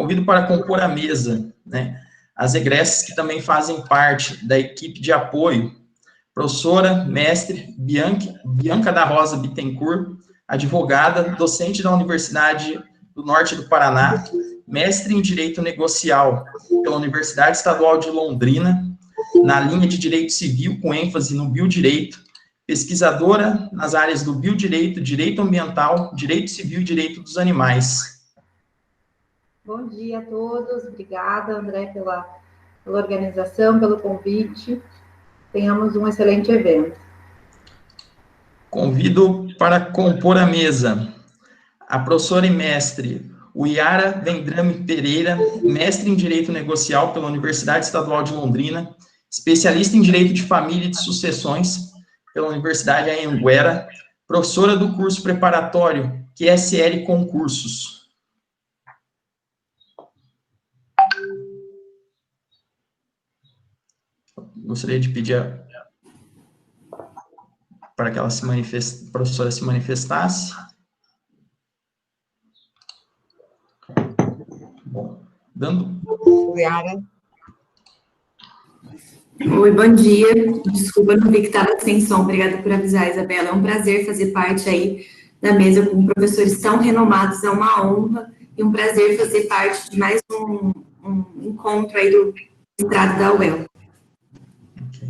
Convido para compor a mesa, né, as egressas que também fazem parte da equipe de apoio, professora, mestre Bianca da Rosa Bittencourt, advogada, docente da Universidade do Norte do Paraná, mestre em Direito Negocial pela Universidade Estadual de Londrina, na linha de Direito Civil, com ênfase no biodireito, pesquisadora nas áreas do biodireito, direito ambiental, direito civil e direito dos animais. Bom dia a todos, obrigada, André, pela organização, pelo convite. Tenhamos um excelente evento. Convido para compor a mesa a professora e mestre Uiara Vendrame Pereira, mestre em Direito Negocial pela Universidade Estadual de Londrina, especialista em Direito de Família e de Sucessões pela Universidade Anhanguera, professora do curso preparatório QSL Concursos. Gostaria de pedir para que ela a professora se manifestasse. Bom, dando... Yara. Oi, bom dia. Desculpa, não vi que estava sem som. Obrigada por avisar, Isabela. É um prazer fazer parte aí da mesa com professores tão renomados. É uma honra e um prazer fazer parte de mais um encontro aí do mestrado da UEL. Okay.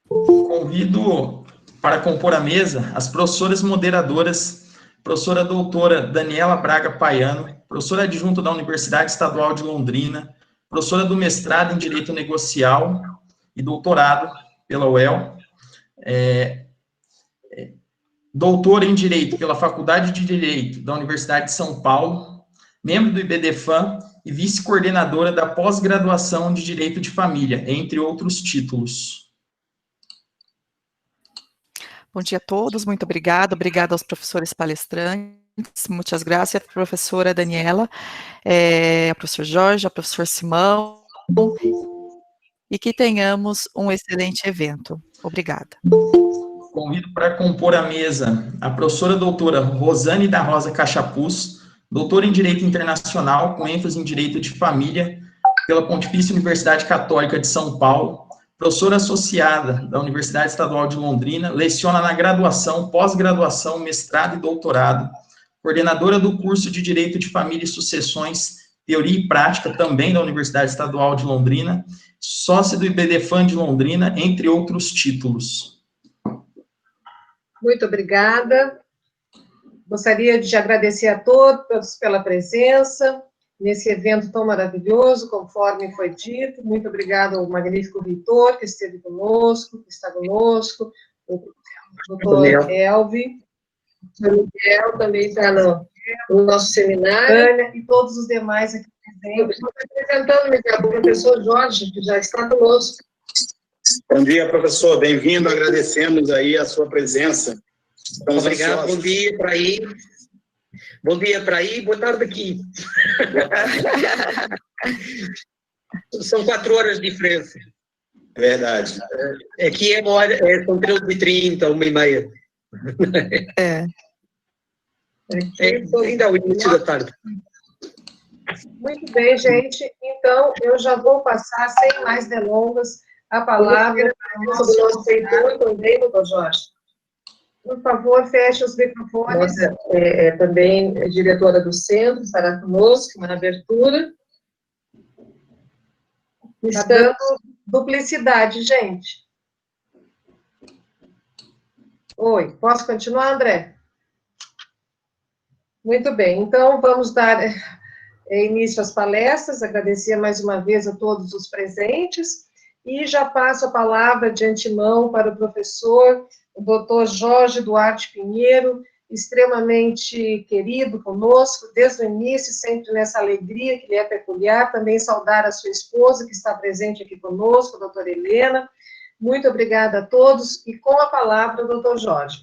Convido para compor a mesa as professoras moderadoras, professora doutora Daniela Braga Paiano, professora adjunta da Universidade Estadual de Londrina, professora do mestrado em Direito Negocial e doutorado pela UEL, doutora em Direito pela Faculdade de Direito da Universidade de São Paulo, membro do IBDFAM e vice-coordenadora da pós-graduação de Direito de Família, entre outros títulos. Bom dia a todos, muito obrigada aos professores palestrantes, muitas graças, a professora Daniela, ao professor Jorge, ao professor Simão, e que tenhamos um excelente evento. Obrigada. Convido para compor a mesa a professora doutora Rosane da Rosa Cachapuz, doutora em Direito Internacional, com ênfase em Direito de Família, pela Pontifícia Universidade Católica de São Paulo, professora associada da Universidade Estadual de Londrina, leciona na graduação, pós-graduação, mestrado e doutorado, coordenadora do curso de Direito de Família e Sucessões, Teoria e Prática, também da Universidade Estadual de Londrina, sócia do IBDFAM de Londrina, entre outros títulos. Muito obrigada. Gostaria de agradecer a todos pela presença nesse evento tão maravilhoso, conforme foi dito. Muito obrigada ao magnífico reitor que esteve conosco, que está conosco, o doutor Elvi, o Miguel também está no nosso seminário, e todos os demais aqui presentes. Estou apresentando, Miguel, o professor Jorge, que já está conosco. Bom dia, professor, bem-vindo, agradecemos aí a sua presença. Estamos Obrigado, ansiosos. Bom dia para aí. Bom dia para aí, boa tarde aqui. São 4 horas de diferença. É verdade. Aqui é uma hora, são 13h30, 1h30. Ainda é o início da tarde. Muito bem, gente. Então, eu já vou passar, sem mais delongas, a palavra para o nosso reitor também, doutor Jorge. Por favor, feche os microfones. Também é diretora do centro, estará conosco na abertura. Está dando duplicidade, gente. Oi, posso continuar, André? Muito bem, então vamos dar início às palestras, agradecer mais uma vez a todos os presentes, e já passo a palavra de antemão para o professor, o doutor Jorge Duarte Pinheiro, extremamente querido conosco, desde o início, sempre nessa alegria que lhe é peculiar, também saudar a sua esposa, que está presente aqui conosco, a doutora Helena. Muito obrigada a todos, e com a palavra o doutor Jorge.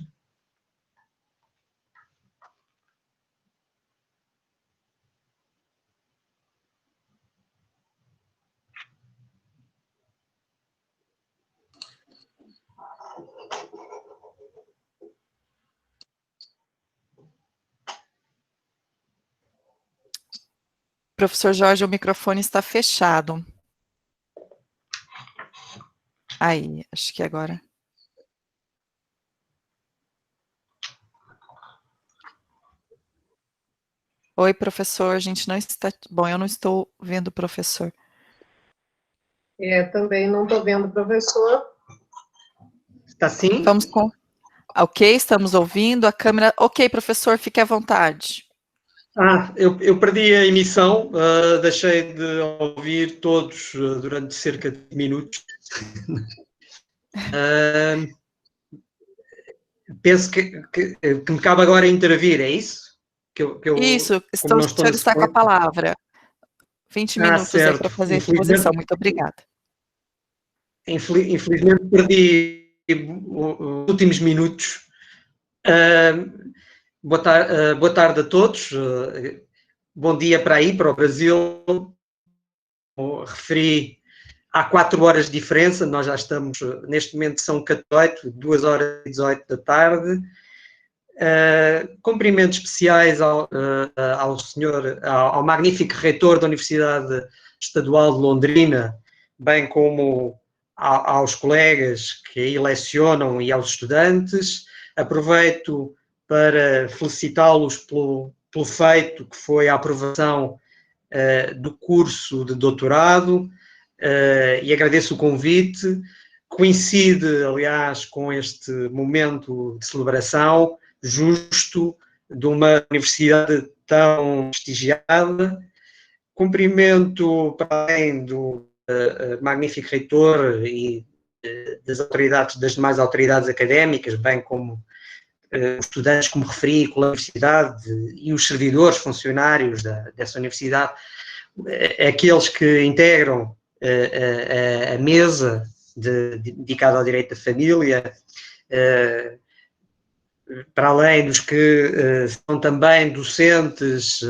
Professor Jorge, o microfone está fechado. Aí, acho que agora. Oi, professor, a gente não está... Bom, eu não estou vendo o professor. Também não estou vendo o professor. Está sim? Vamos com... Ok, estamos ouvindo a câmera. Ok, professor, fique à vontade. Eu perdi a emissão, deixei de ouvir todos durante cerca de minutos. Penso que me cabe agora intervir, é isso? Isso, como não o estou na senhor está com a sequência. palavra. 20 minutos aí para Certo. fazer a exposição. Muito obrigada. Infelizmente perdi os últimos minutos. Boa tarde a todos. Bom dia para aí, para o Brasil. Referi, há 4 horas de diferença, nós já estamos, neste momento são 18, 2 horas e 18 da tarde. Cumprimentos especiais ao magnífico reitor da Universidade Estadual de Londrina, bem como aos colegas que aí lecionam e aos estudantes. Aproveito para felicitá-los pelo feito que foi a aprovação do curso de doutorado e agradeço o convite. Coincide, aliás, com este momento de celebração justo de uma universidade tão prestigiada. Cumprimento, para além do magnífico reitor e das demais autoridades académicas, bem como estudantes, como referi, com a universidade e os servidores, funcionários dessa universidade, aqueles que integram a mesa dedicada ao direito da família, para além dos que são também docentes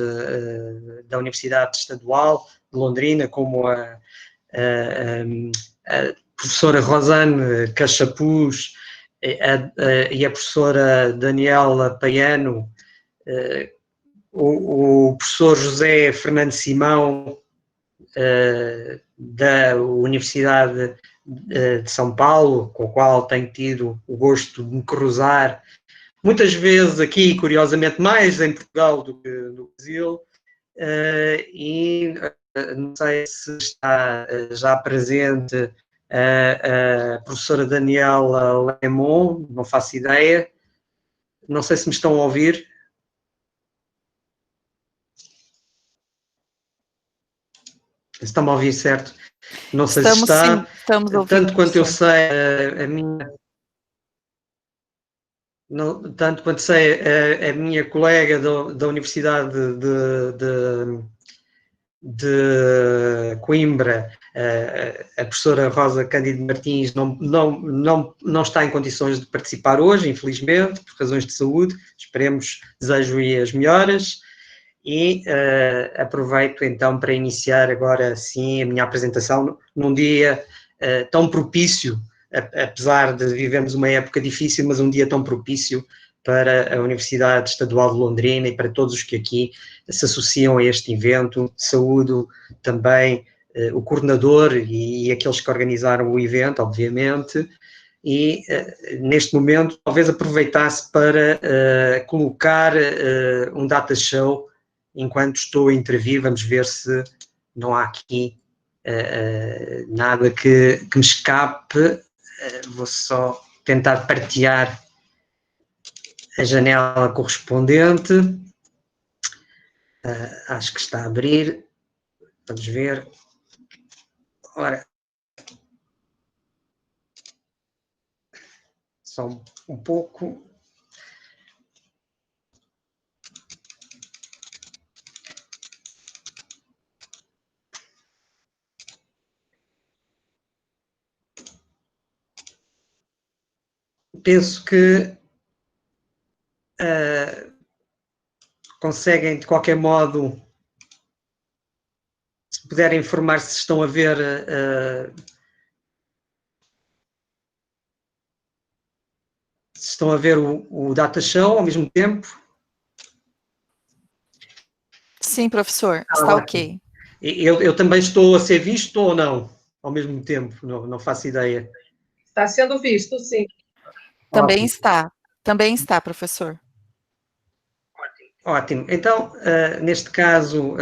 da Universidade Estadual de Londrina, como a professora Rosane Cachapuz e a professora Daniela Paiano, o professor José Fernando Simão, da Universidade de São Paulo, com o qual tenho tido o gosto de me cruzar, muitas vezes aqui, curiosamente, mais em Portugal do que no Brasil, e não sei se está já presente a professora Daniela Lemon, não faço ideia, não sei se me estão a ouvir. Estão a ouvir, certo? Não sei se está. Sim, estamos ouvindo. Tanto quanto eu sei, tanto quanto sei, a minha colega da Universidade de Coimbra, a professora Rosa Cândido Martins, não está em condições de participar hoje, infelizmente, por razões de saúde. Esperemos, desejo-lhe as melhoras. E aproveito então para iniciar agora sim a minha apresentação num dia tão propício, apesar de vivermos uma época difícil, mas um dia tão propício para a Universidade Estadual de Londrina e para todos os que aqui se associam a este evento. Saúdo também o coordenador e aqueles que organizaram o evento, obviamente, e neste momento talvez aproveitasse para colocar um data show enquanto estou a intervir. Vamos ver se não há aqui nada que me escape. Vou só tentar partilhar a janela correspondente. Acho que está a abrir. Vamos ver. Ora, só um pouco. Penso que conseguem, de qualquer modo, se puderem informar se estão a ver o data show ao mesmo tempo. Sim, professor, está ok. Eu também estou a ser visto ou não? Ao mesmo tempo, não faço ideia. Está sendo visto, sim. Também está, professor. Ótimo. Então, neste caso,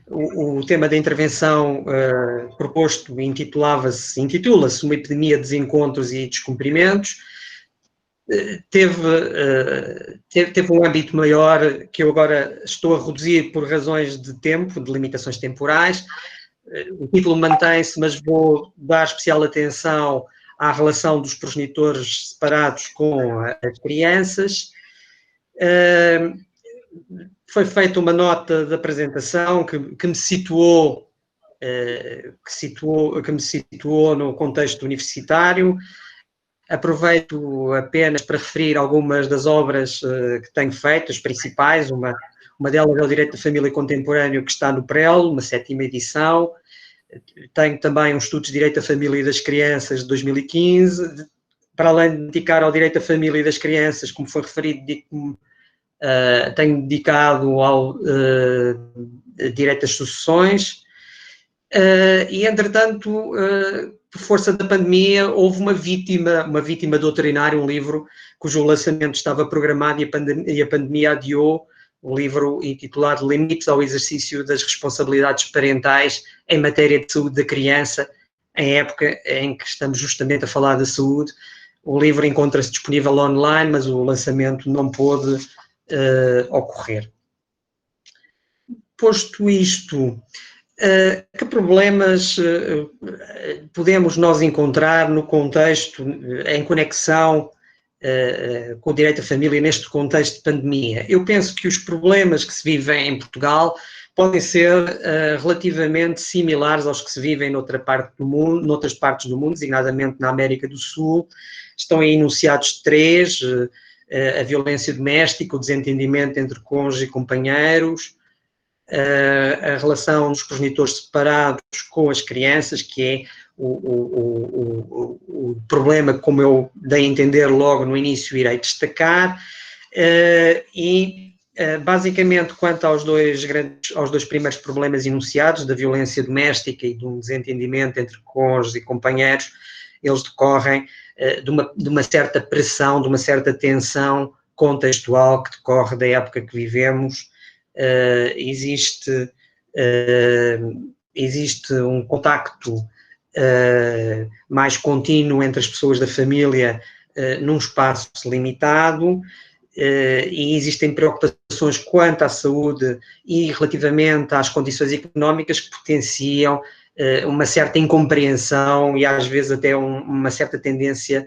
o tema da intervenção proposto intitula-se Uma Epidemia de Desencontros e Descumprimentos. Teve um âmbito maior que eu agora estou a reduzir por razões de tempo, de limitações temporais. O título mantém-se, mas vou dar especial atenção à relação dos progenitores separados com as crianças. Foi feita uma nota de apresentação que me situou no contexto universitário. Aproveito apenas para referir algumas das obras que tenho feito, as principais. Uma delas é o Direito da Família Contemporâneo, que está no PREL, uma 7ª edição. Tenho também um estudo de Direito da Família e das Crianças de 2015. Para além de dedicar ao Direito da Família e das Crianças, como foi referido, tenho dedicado ao Direito das Sucessões. E, entretanto, por força da pandemia, houve uma vítima doutrinária, um livro cujo lançamento estava programado e a pandemia adiou, um livro intitulado Limites ao Exercício das Responsabilidades Parentais em Matéria de Saúde da Criança, em época em que estamos justamente a falar da saúde. O livro encontra-se disponível online, mas o lançamento não pôde ocorrer. Posto isto, que problemas podemos nós encontrar no contexto, em conexão com o direito à família neste contexto de pandemia? Eu penso que os problemas que se vivem em Portugal podem ser relativamente similares aos que se vivem noutras partes do mundo, designadamente na América do Sul. Estão aí enunciados 3, a violência doméstica, o desentendimento entre cônjuge e companheiros, a relação dos progenitores separados com as crianças, que é o problema, como eu dei a entender logo no início, irei destacar, e basicamente quanto aos dois primeiros problemas enunciados, da violência doméstica e do desentendimento entre cônjuges e companheiros, eles decorrem de uma certa pressão, de uma certa tensão contextual que decorre da época que vivemos. Existe um contacto mais contínuo entre as pessoas da família num espaço limitado, e existem preocupações quanto à saúde e relativamente às condições económicas que potenciam uma certa incompreensão e às vezes até uma certa tendência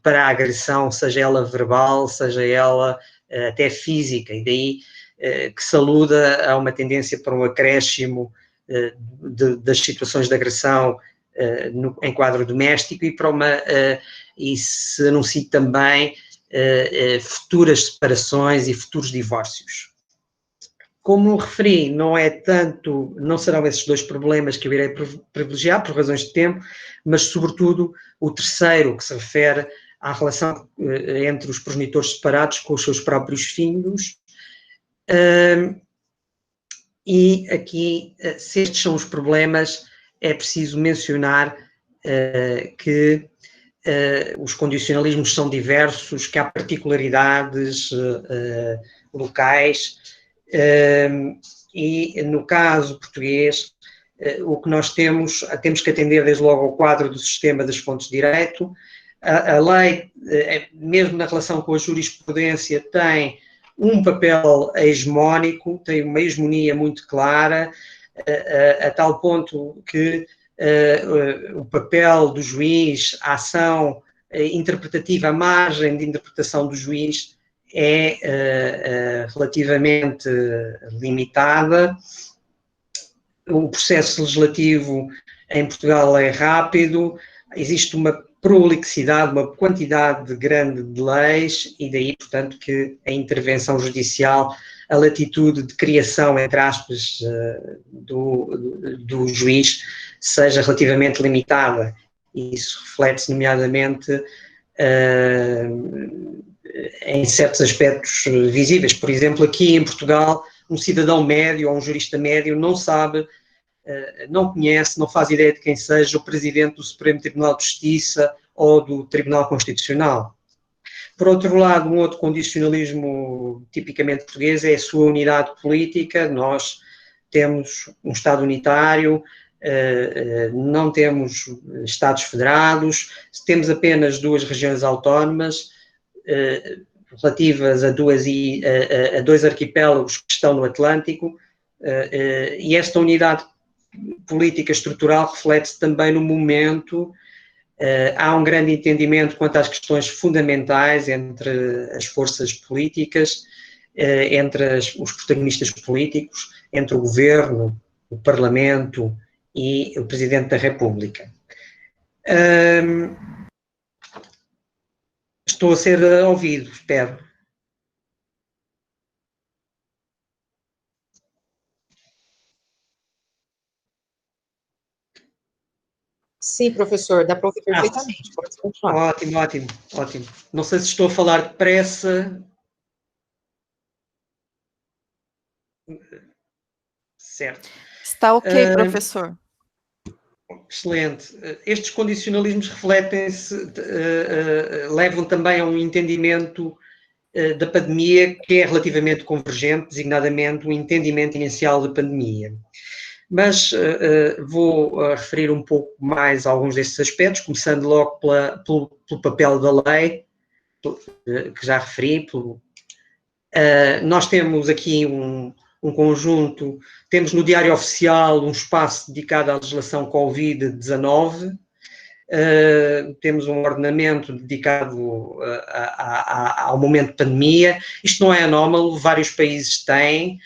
para a agressão, seja ela verbal, seja ela até física, e daí que se aluda a uma tendência para um acréscimo das situações de agressão em quadro doméstico e se anuncia também futuras separações e futuros divórcios. Como referi, não serão esses 2 problemas que eu irei privilegiar por razões de tempo, mas sobretudo o terceiro, que se refere à relação entre os progenitores separados com os seus próprios filhos. E aqui, se estes são os problemas, é preciso mencionar que os condicionalismos são diversos, que há particularidades locais, e no caso português, o que nós temos que atender desde logo ao quadro do sistema das fontes de direito. A lei, mesmo na relação com a jurisprudência, tem um papel hegemónico, tem uma hegemonia muito clara, a tal ponto que o papel do juiz, a ação interpretativa, a margem de interpretação do juiz é relativamente limitada. O processo legislativo em Portugal é rápido, existe uma prolixidade, uma quantidade grande de leis, e daí, portanto, que a intervenção judicial, a latitude de criação, entre aspas, do juiz, seja relativamente limitada. E isso reflete-se, nomeadamente, em certos aspectos visíveis. Por exemplo, aqui em Portugal, um cidadão médio ou um jurista médio não sabe, não conhece, não faz ideia de quem seja o Presidente do Supremo Tribunal de Justiça ou do Tribunal Constitucional. Por outro lado, um outro condicionalismo tipicamente português é a sua unidade política. Nós temos um Estado unitário, não temos Estados federados, temos apenas 2 regiões autónomas, relativas a 2 arquipélagos que estão no Atlântico, e esta unidade política estrutural reflete-se também no momento. Há um grande entendimento quanto às questões fundamentais entre as forças políticas, entre os protagonistas políticos, entre o governo, o Parlamento e o Presidente da República. Estou a ser ouvido, espero. Sim, professor, dá para ouvir perfeitamente, pode continuar. Ótimo, ótimo, ótimo. Não sei se estou a falar depressa. Certo. Está ok, professor. Excelente. Estes condicionalismos refletem-se, levam também a um entendimento da pandemia que é relativamente convergente, designadamente o entendimento inicial da pandemia. Mas vou referir um pouco mais a alguns destes aspectos, começando logo pelo papel da lei, que já referi. Nós temos aqui um conjunto, temos no Diário Oficial um espaço dedicado à legislação Covid-19, temos um ordenamento dedicado ao momento de pandemia. Isto não é anómalo, vários países têm.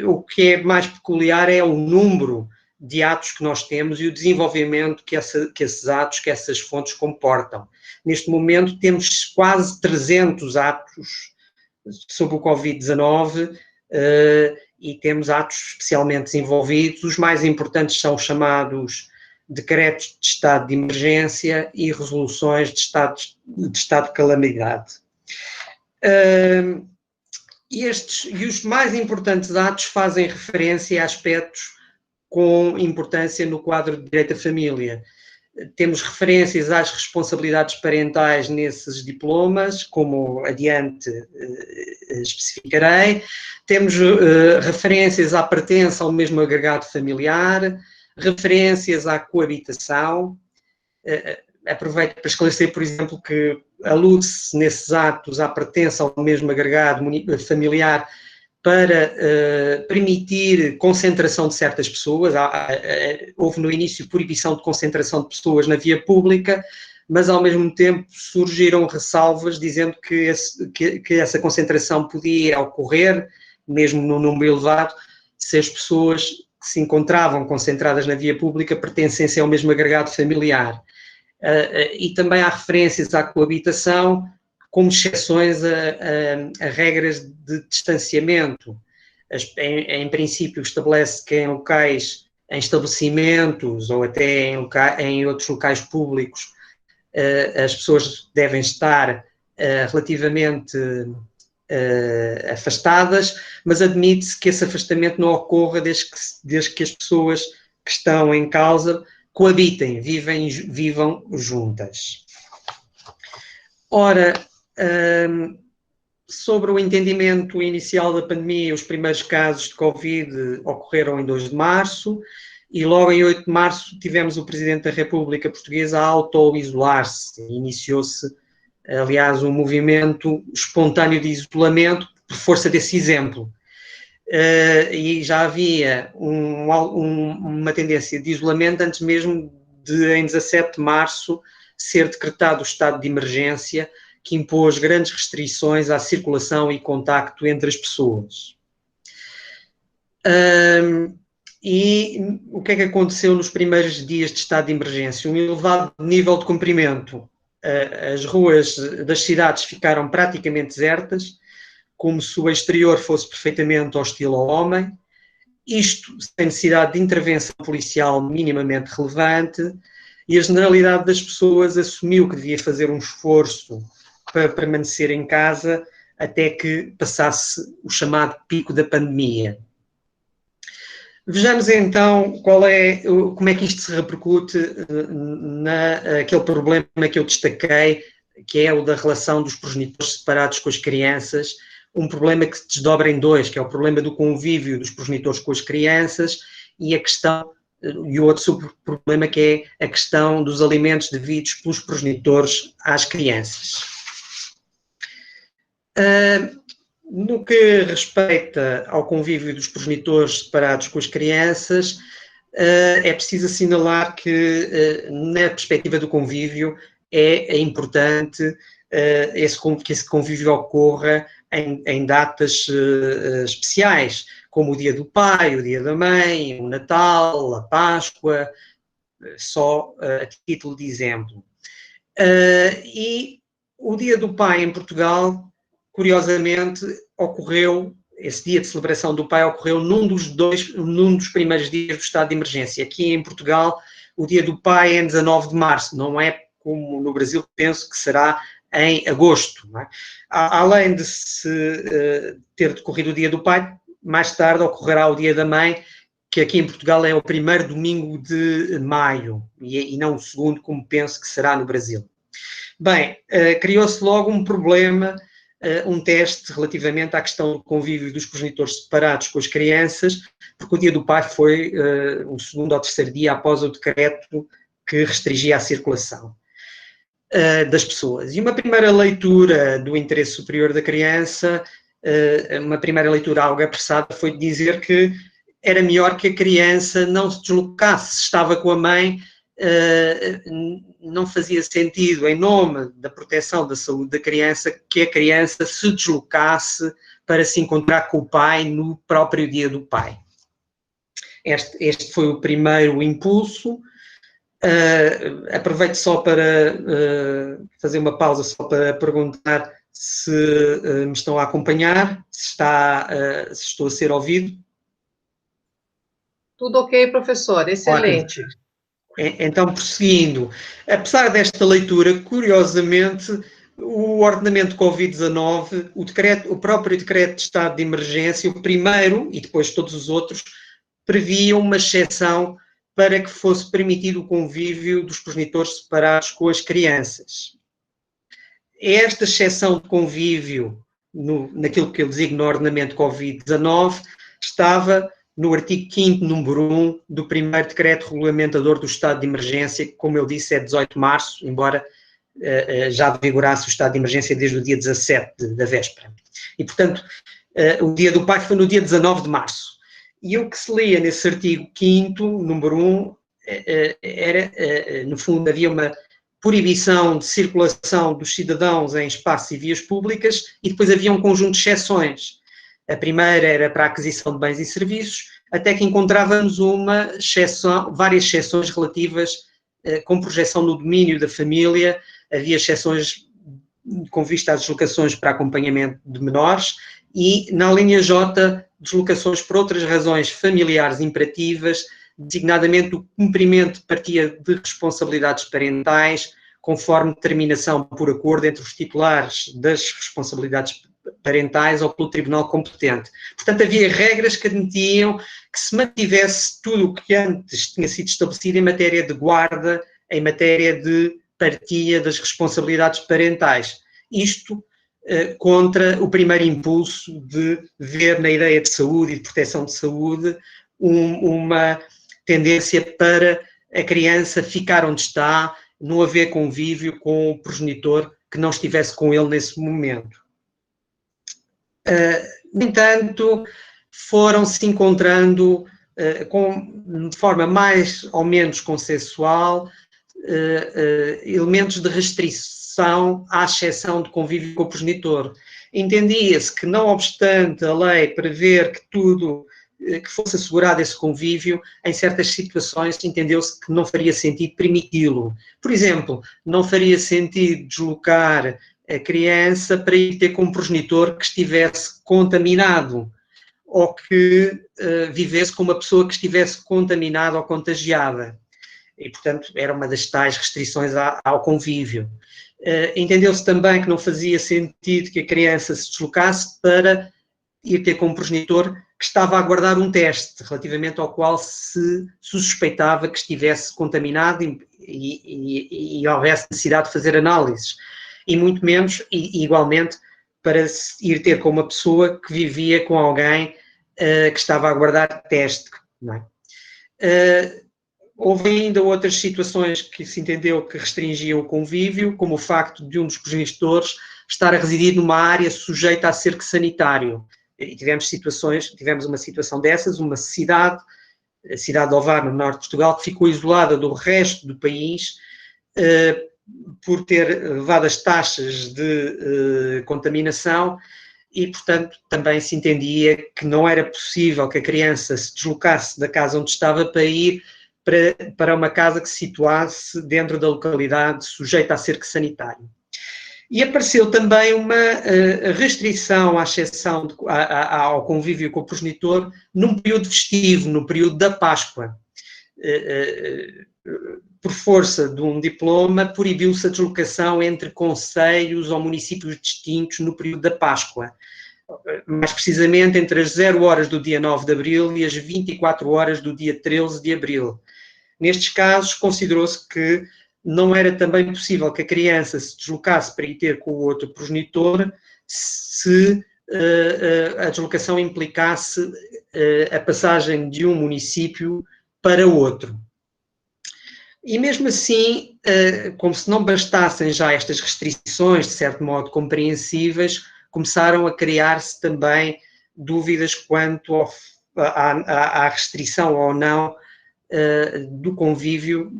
O que é mais peculiar é o número de atos que nós temos e o desenvolvimento que esses atos, que essas fontes comportam. Neste momento temos quase 300 atos sobre o Covid-19 e temos atos especialmente desenvolvidos. Os mais importantes são os chamados decretos de estado de emergência e resoluções de estado de calamidade. E os mais importantes atos fazem referência a aspectos com importância no quadro de direito à família. Temos referências às responsabilidades parentais nesses diplomas, como adiante especificarei. Temos referências à pertença ao mesmo agregado familiar, referências à coabitação. Aproveito para esclarecer, por exemplo, que alude-se nesses atos à pertença ao mesmo agregado familiar para permitir concentração de certas pessoas. Houve no início proibição de concentração de pessoas na via pública, mas ao mesmo tempo surgiram ressalvas dizendo que essa concentração podia ocorrer, mesmo num número elevado, se as pessoas que se encontravam concentradas na via pública pertencessem ao mesmo agregado familiar. E também há referências à coabitação, como exceções a regras de distanciamento. Em princípio, estabelece que em estabelecimentos ou até em outros locais públicos, as pessoas devem estar relativamente afastadas, mas admite-se que esse afastamento não ocorra desde que as pessoas que estão em causa coabitem, vivam juntas. Ora, sobre o entendimento inicial da pandemia, os primeiros casos de Covid ocorreram em 2 de março e logo em 8 de março tivemos o Presidente da República Portuguesa a auto-isolar-se. Iniciou-se, aliás, um movimento espontâneo de isolamento por força desse exemplo. E já havia uma tendência de isolamento antes mesmo de, em 17 de março, ser decretado o estado de emergência, que impôs grandes restrições à circulação e contacto entre as pessoas. E o que é que aconteceu nos primeiros dias de estado de emergência? Um elevado nível de cumprimento. As ruas das cidades ficaram praticamente desertas, como se o exterior fosse perfeitamente hostil ao homem, isto sem necessidade de intervenção policial minimamente relevante, e a generalidade das pessoas assumiu que devia fazer um esforço para permanecer em casa, até que passasse o chamado pico da pandemia. Vejamos então como é que isto se repercute naquele problema que eu destaquei, que é o da relação dos progenitores separados com as crianças, um problema que se desdobra em dois, que é o problema do convívio dos progenitores com as crianças e o outro subproblema, que é a questão dos alimentos devidos pelos progenitores às crianças. No que respeita ao convívio dos progenitores separados com as crianças, é preciso assinalar que, na perspectiva do convívio, é importante que esse convívio ocorra em datas especiais, como o Dia do Pai, o Dia da Mãe, o Natal, a Páscoa, só a título de exemplo. E o Dia do Pai em Portugal, curiosamente, esse dia de celebração do pai ocorreu num dos primeiros dias do estado de emergência. Aqui em Portugal, o Dia do Pai é em 19 de março, não é como no Brasil, penso que será em agosto. Não é? Além de ter decorrido o Dia do Pai, mais tarde ocorrerá o Dia da Mãe, que aqui em Portugal é o primeiro domingo de maio, e não o segundo, como penso que será no Brasil. Bem, criou-se logo um problema, um teste relativamente à questão do convívio dos progenitores separados com as crianças, porque o Dia do Pai foi o segundo ou terceiro dia após o decreto que restringia a circulação das pessoas. E uma primeira leitura do interesse superior da criança, uma primeira leitura algo apressada, foi dizer que era melhor que a criança não se deslocasse, se estava com a mãe, não fazia sentido, em nome da proteção da saúde da criança, que a criança se deslocasse para se encontrar com o pai no próprio Dia do Pai. Este foi o primeiro impulso. Aproveito só para fazer uma pausa, só para perguntar se me estão a acompanhar, se estou a ser ouvido. Tudo ok, professor, excelente. Ótimo. Então, prosseguindo, apesar desta leitura, curiosamente, o ordenamento Covid-19, o próprio decreto de estado de emergência, o primeiro e depois todos os outros, previam uma exceção para que fosse permitido o convívio dos progenitores separados com as crianças. Esta exceção de convívio, naquilo que eu designo no ordenamento Covid-19, estava no artigo 5º, número 1, do primeiro decreto regulamentador do estado de emergência, que, como eu disse, é 18 de março, embora já vigorasse o estado de emergência desde o dia 17 da véspera. E, portanto, o Dia do Pai foi no dia 19 de março. E o que se lia nesse artigo 5º, número 1, no fundo, havia uma proibição de circulação dos cidadãos em espaços e vias públicas, e depois havia um conjunto de exceções. A primeira era para a aquisição de bens e serviços, até que encontrávamos várias exceções relativas com projeção no domínio da família. Havia exceções com vista às deslocações para acompanhamento de menores e, na linha J, deslocações por outras razões familiares imperativas, designadamente o cumprimento de partilha de responsabilidades parentais, conforme determinação por acordo entre os titulares das responsabilidades parentais ou pelo tribunal competente. Portanto, havia regras que admitiam que se mantivesse tudo o que antes tinha sido estabelecido em matéria de guarda, em matéria de partilha das responsabilidades parentais. Isto contra o primeiro impulso de ver na ideia de saúde e de proteção de saúde uma tendência para a criança ficar onde está, não haver convívio com o progenitor que não estivesse com ele nesse momento. No entanto, foram-se encontrando, de forma mais ou menos consensual, elementos de restrição à exceção de convívio com o progenitor. Entendia-se que, não obstante a lei prever que fosse assegurado esse convívio, em certas situações entendeu-se que não faria sentido permiti-lo. Por exemplo, não faria sentido deslocar a criança para ir ter com um progenitor que estivesse contaminado ou que vivesse com uma pessoa que estivesse contaminada ou contagiada. E, portanto, era uma das tais restrições ao convívio. Entendeu-se também que não fazia sentido que a criança se deslocasse para ir ter com um progenitor que estava a aguardar um teste relativamente ao qual se suspeitava que estivesse contaminado e houvesse necessidade de fazer análises. E muito menos, e igualmente, para ir ter com uma pessoa que vivia com alguém que estava a aguardar teste. Não é? Houve ainda outras situações que se entendeu que restringiam o convívio, como o facto de um dos progenitores estar a residir numa área sujeita a cerco sanitário. E tivemos uma situação dessas, uma cidade, a cidade de Ovar, no norte de Portugal, que ficou isolada do resto do país por ter elevadas taxas de contaminação e, portanto, também se entendia que não era possível que a criança se deslocasse da casa onde estava para ir para uma casa que se situasse dentro da localidade sujeita a cerco sanitário. E apareceu também uma restrição à exceção ao convívio com o progenitor num período festivo, no período da Páscoa. Por força de um diploma, proibiu-se a deslocação entre concelhos ou municípios distintos no período da Páscoa. Mais precisamente entre as 0 horas do dia 9 de abril e as 24 horas do dia 13 de abril. Nestes casos, considerou-se que não era também possível que a criança se deslocasse para ir ter com o outro progenitor se a deslocação implicasse a passagem de um município para outro. E mesmo assim, como se não bastassem já estas restrições, de certo modo compreensíveis, começaram a criar-se também dúvidas quanto à restrição ou não do convívio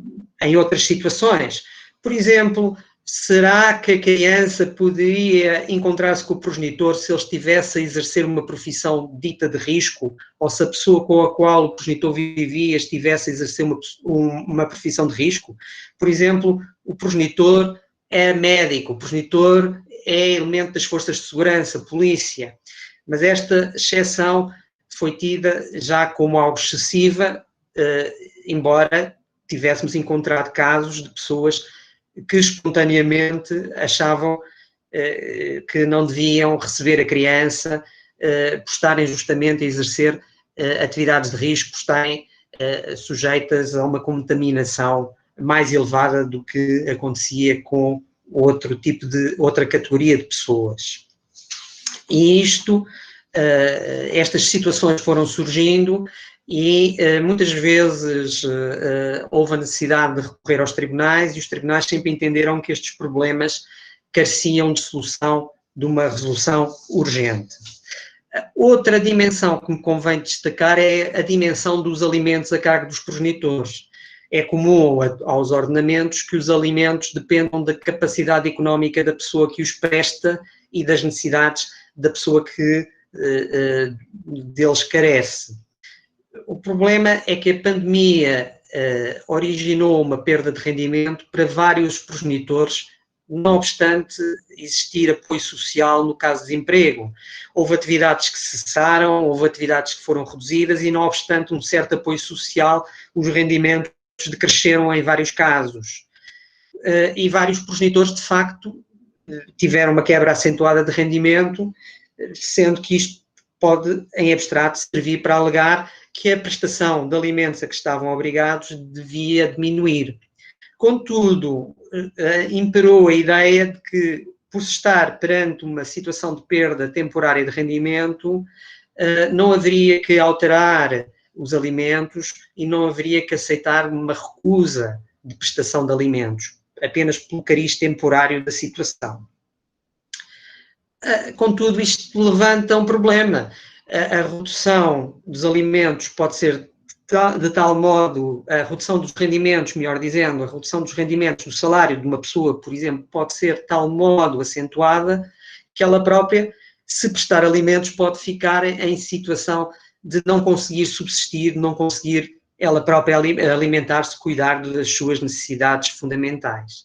em outras situações. Por exemplo, será que a criança poderia encontrar-se com o progenitor se ele estivesse a exercer uma profissão dita de risco, ou se a pessoa com a qual o progenitor vivia estivesse a exercer uma profissão de risco? Por exemplo, o progenitor é médico, o progenitor é elemento das forças de segurança, polícia, mas esta exceção foi tida já como algo excessiva, embora tivéssemos encontrado casos de pessoas que espontaneamente achavam que não deviam receber a criança por estarem justamente a exercer atividades de risco, por estarem sujeitas a uma contaminação mais elevada do que acontecia com outra categoria de pessoas. E estas situações foram surgindo e muitas vezes houve a necessidade de recorrer aos tribunais e os tribunais sempre entenderam que estes problemas careciam de solução, de uma resolução urgente. Outra dimensão que me convém destacar é a dimensão dos alimentos a cargo dos progenitores. É comum aos ordenamentos que os alimentos dependam da capacidade económica da pessoa que os presta e das necessidades da pessoa que deles carece. O problema é que a pandemia originou uma perda de rendimento para vários progenitores, não obstante existir apoio social no caso de desemprego. Houve atividades que cessaram, houve atividades que foram reduzidas e, não obstante um certo apoio social, os rendimentos decresceram em vários casos. E vários progenitores, de facto, tiveram uma quebra acentuada de rendimento, sendo que isto pode, em abstrato, servir para alegar que a prestação de alimentos a que estavam obrigados devia diminuir. Contudo, imperou a ideia de que, por se estar perante uma situação de perda temporária de rendimento, não haveria que alterar os alimentos e não haveria que aceitar uma recusa de prestação de alimentos, apenas pelo cariz temporário da situação. Contudo, isto levanta um problema. A redução dos alimentos pode ser de tal modo, a redução dos rendimentos, melhor dizendo, a redução dos rendimentos do salário de uma pessoa, por exemplo, pode ser de tal modo acentuada que ela própria, se prestar alimentos, pode ficar em situação de não conseguir subsistir, não conseguir ela própria alimentar-se, cuidar das suas necessidades fundamentais.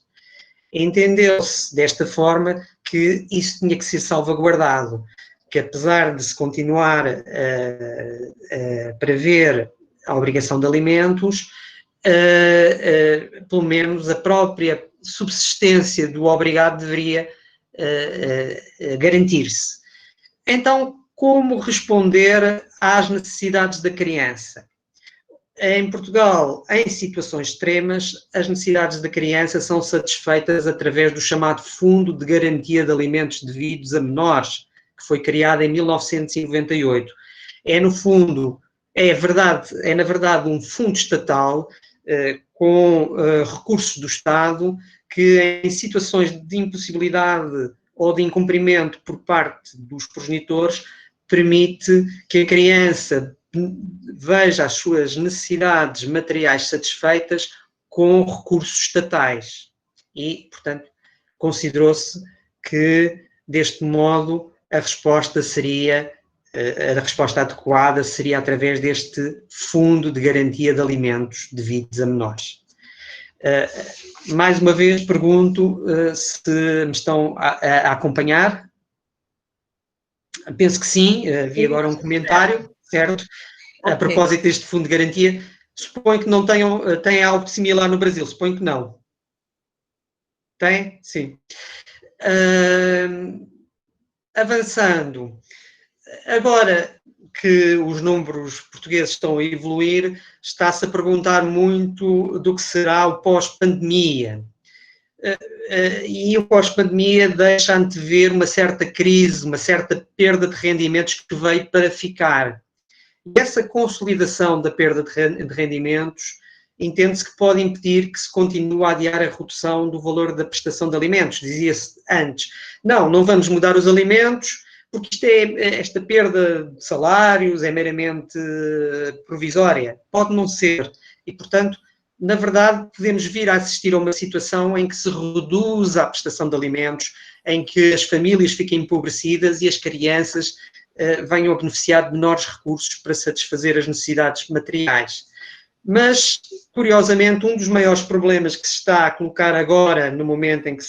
Entendeu-se desta forma que isso tinha que ser salvaguardado, que apesar de se continuar a prever a obrigação de alimentos, pelo menos a própria subsistência do obrigado deveria garantir-se. Então, como responder às necessidades da criança? Em Portugal, em situações extremas, as necessidades da criança são satisfeitas através do chamado Fundo de Garantia de Alimentos Devidos a Menores, que foi criado em 1998. No fundo, na verdade um fundo estatal com recursos do Estado que, em situações de impossibilidade ou de incumprimento por parte dos progenitores, permite que a criança veja as suas necessidades materiais satisfeitas com recursos estatais. E, portanto, considerou-se que, deste modo, a resposta adequada seria através deste Fundo de Garantia de Alimentos Devidos a Menores. Mais uma vez, pergunto se me estão a acompanhar. Penso que sim, vi agora um comentário, certo? A propósito deste fundo de garantia, suponho que não têm algo similar no Brasil, suponho que não. Tem? Sim. Avançando, agora que os números portugueses estão a evoluir, está-se a perguntar muito do que será o pós-pandemia. E o pós-pandemia deixa antever uma certa crise, uma certa perda de rendimentos que veio para ficar. E essa consolidação da perda de rendimentos entende-se que pode impedir que se continue a adiar a redução do valor da prestação de alimentos. Dizia-se antes, não vamos mudar os alimentos, porque esta perda de salários é meramente provisória. Pode não ser. E, portanto, na verdade, podemos vir a assistir a uma situação em que se reduz a prestação de alimentos, em que as famílias fiquem empobrecidas e as crianças venham a beneficiar de menores recursos para satisfazer as necessidades materiais. Mas, curiosamente, um dos maiores problemas que se está a colocar agora, no momento em que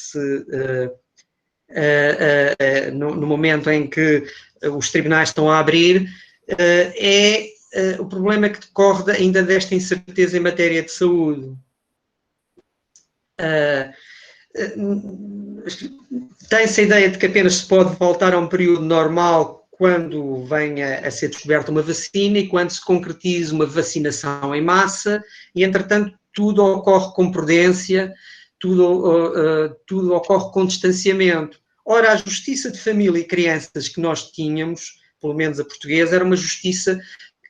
no momento em que os tribunais estão a abrir, é o problema que decorre ainda desta incerteza em matéria de saúde. Tem-se a ideia de que apenas se pode voltar a um período normal quando venha a ser descoberta uma vacina e quando se concretize uma vacinação em massa, e, entretanto, tudo ocorre com prudência, tudo ocorre com distanciamento. Ora, a justiça de família e crianças que nós tínhamos, pelo menos a portuguesa, era uma justiça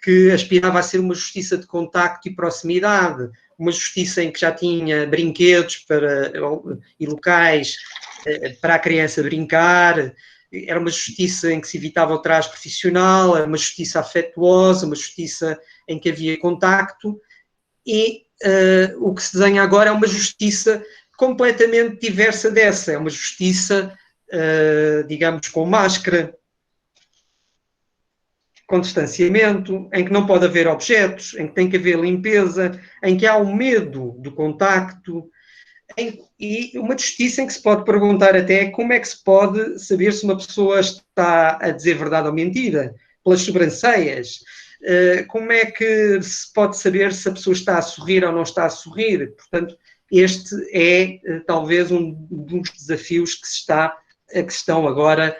que aspirava a ser uma justiça de contacto e proximidade, uma justiça em que já tinha brinquedos e locais para a criança brincar, era uma justiça em que se evitava o traje profissional, era uma justiça afetuosa, uma justiça em que havia contacto, e o que se desenha agora é uma justiça completamente diversa dessa, é uma justiça, digamos, com máscara, com distanciamento, em que não pode haver objetos, em que tem que haver limpeza, em que há o medo do contacto, e uma justiça em que se pode perguntar até como é que se pode saber se uma pessoa está a dizer verdade ou mentira, pelas sobrancelhas, como é que se pode saber se a pessoa está a sorrir ou não está a sorrir. Portanto, este é talvez um dos desafios que estão agora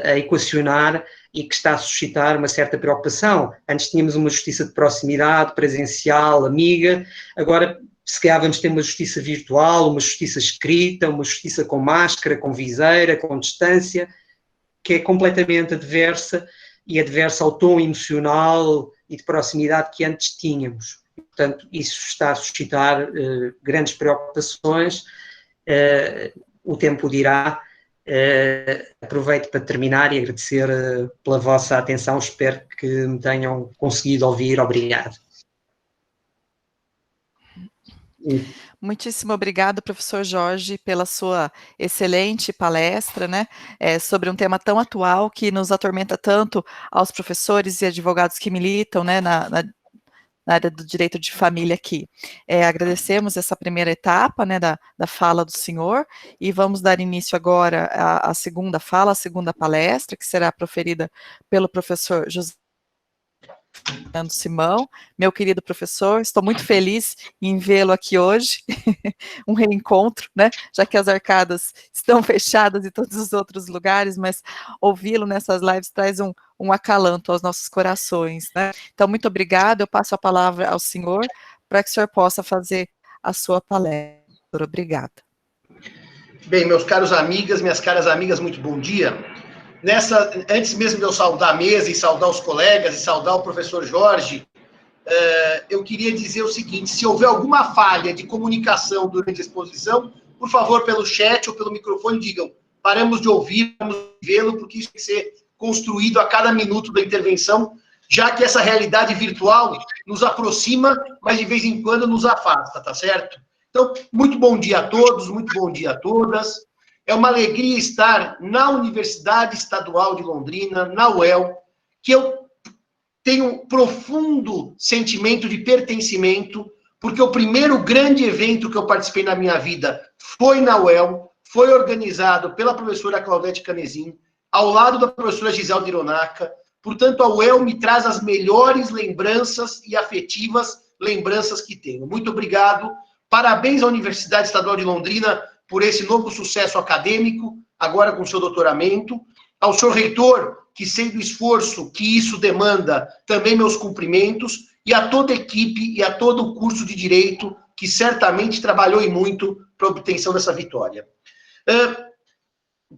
a equacionar e que está a suscitar uma certa preocupação. Antes tínhamos uma justiça de proximidade, presencial, amiga, agora se calhar vamos ter uma justiça virtual, uma justiça escrita, uma justiça com máscara, com viseira, com distância, que é completamente adversa ao tom emocional e de proximidade que antes tínhamos. Portanto, isso está a suscitar grandes preocupações, o tempo dirá. Aproveito para terminar e agradecer pela vossa atenção, espero que me tenham conseguido ouvir. Obrigado. Muitíssimo obrigado, professor Jorge, pela sua excelente palestra, né, sobre um tema tão atual que nos atormenta tanto aos professores e advogados que militam, né, na área do direito de família aqui. Agradecemos essa primeira etapa, né, da fala do senhor, e vamos dar início agora à segunda fala, à segunda palestra, que será proferida pelo professor José Fernando Simão, meu querido professor, estou muito feliz em vê-lo aqui hoje, um reencontro, né, já que as arcadas estão fechadas em todos os outros lugares, mas ouvi-lo nessas lives traz um acalanto aos nossos corações, né. Então, muito obrigada, eu passo a palavra ao senhor, para que o senhor possa fazer a sua palestra. Obrigada. Bem, meus caros amigas, minhas caras amigas, muito bom dia. Antes mesmo de eu saudar a mesa e saudar os colegas e saudar o professor Jorge, eu queria dizer o seguinte: se houver alguma falha de comunicação durante a exposição, por favor, pelo chat ou pelo microfone, digam, paramos de ouvir, paramos de vê-lo, porque isso tem que ser construído a cada minuto da intervenção, já que essa realidade virtual nos aproxima, mas de vez em quando nos afasta, tá certo? Então, muito bom dia a todos, muito bom dia a todas. É uma alegria estar na Universidade Estadual de Londrina, na UEL, que eu tenho um profundo sentimento de pertencimento, porque o primeiro grande evento que eu participei na minha vida foi na UEL, foi organizado pela professora Claudete Canezin, ao lado da professora Giselda Hironaka. Portanto, a UEL me traz as melhores lembranças e afetivas lembranças que tenho. Muito obrigado. Parabéns à Universidade Estadual de Londrina por esse novo sucesso acadêmico, agora com seu doutoramento. Ao senhor reitor, que sei do esforço que isso demanda, também meus cumprimentos, e a toda a equipe e a todo o curso de Direito, que certamente trabalhou e muito para a obtenção dessa vitória.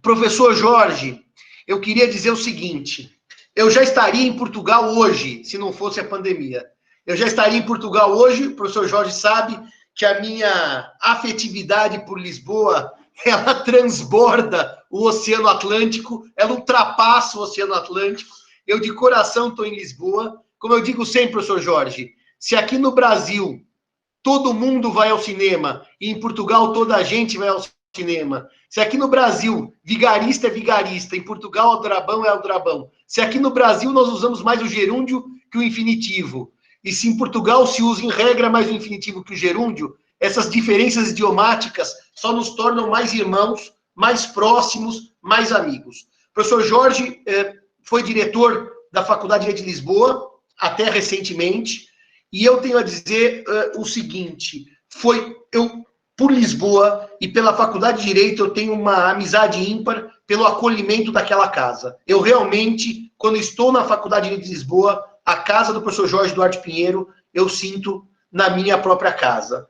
Professor Jorge, eu queria dizer o seguinte: eu já estaria em Portugal hoje, se não fosse a pandemia. Eu já estaria em Portugal hoje, o professor Jorge sabe que a minha afetividade por Lisboa, ela transborda o Oceano Atlântico, ela ultrapassa o Oceano Atlântico. Eu, de coração, estou em Lisboa. Como eu digo sempre, professor Jorge, se aqui no Brasil todo mundo vai ao cinema, e em Portugal toda a gente vai ao cinema, se aqui no Brasil vigarista é vigarista, em Portugal aldrabão é aldrabão, se aqui no Brasil nós usamos mais o gerúndio que o infinitivo, e se em Portugal se usa em regra mais o infinitivo que o gerúndio, essas diferenças idiomáticas só nos tornam mais irmãos, mais próximos, mais amigos. O professor Jorge foi diretor da Faculdade de Lisboa, até recentemente, e eu tenho a dizer o seguinte: por Lisboa e pela Faculdade de Direito, eu tenho uma amizade ímpar pelo acolhimento daquela casa. Eu realmente, quando estou na Faculdade de Lisboa, a casa do professor Jorge Duarte Pinheiro, eu sinto na minha própria casa.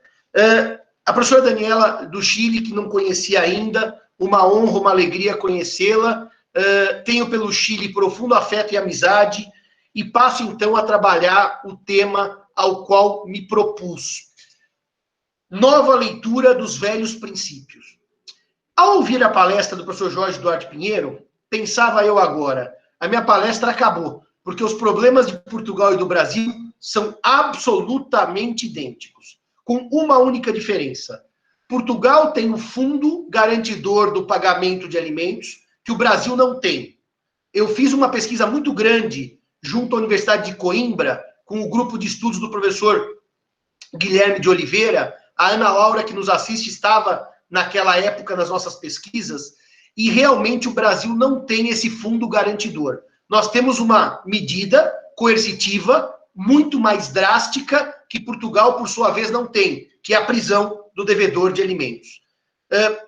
A professora Daniela, do Chile, que não conhecia ainda, uma honra, uma alegria conhecê-la. Tenho pelo Chile profundo afeto e amizade, e passo, então, a trabalhar o tema ao qual me propus. Nova leitura dos velhos princípios. Ao ouvir a palestra do professor Jorge Duarte Pinheiro, pensava eu agora, a minha palestra acabou, porque os problemas de Portugal e do Brasil são absolutamente idênticos, com uma única diferença. Portugal tem um fundo garantidor do pagamento de alimentos que o Brasil não tem. Eu fiz uma pesquisa muito grande junto à Universidade de Coimbra, com o grupo de estudos do professor Guilherme de Oliveira. A Ana Laura, que nos assiste, estava naquela época nas nossas pesquisas, e realmente o Brasil não tem esse fundo garantidor. Nós temos uma medida coercitiva muito mais drástica que Portugal, por sua vez, não tem, que é a prisão do devedor de alimentos.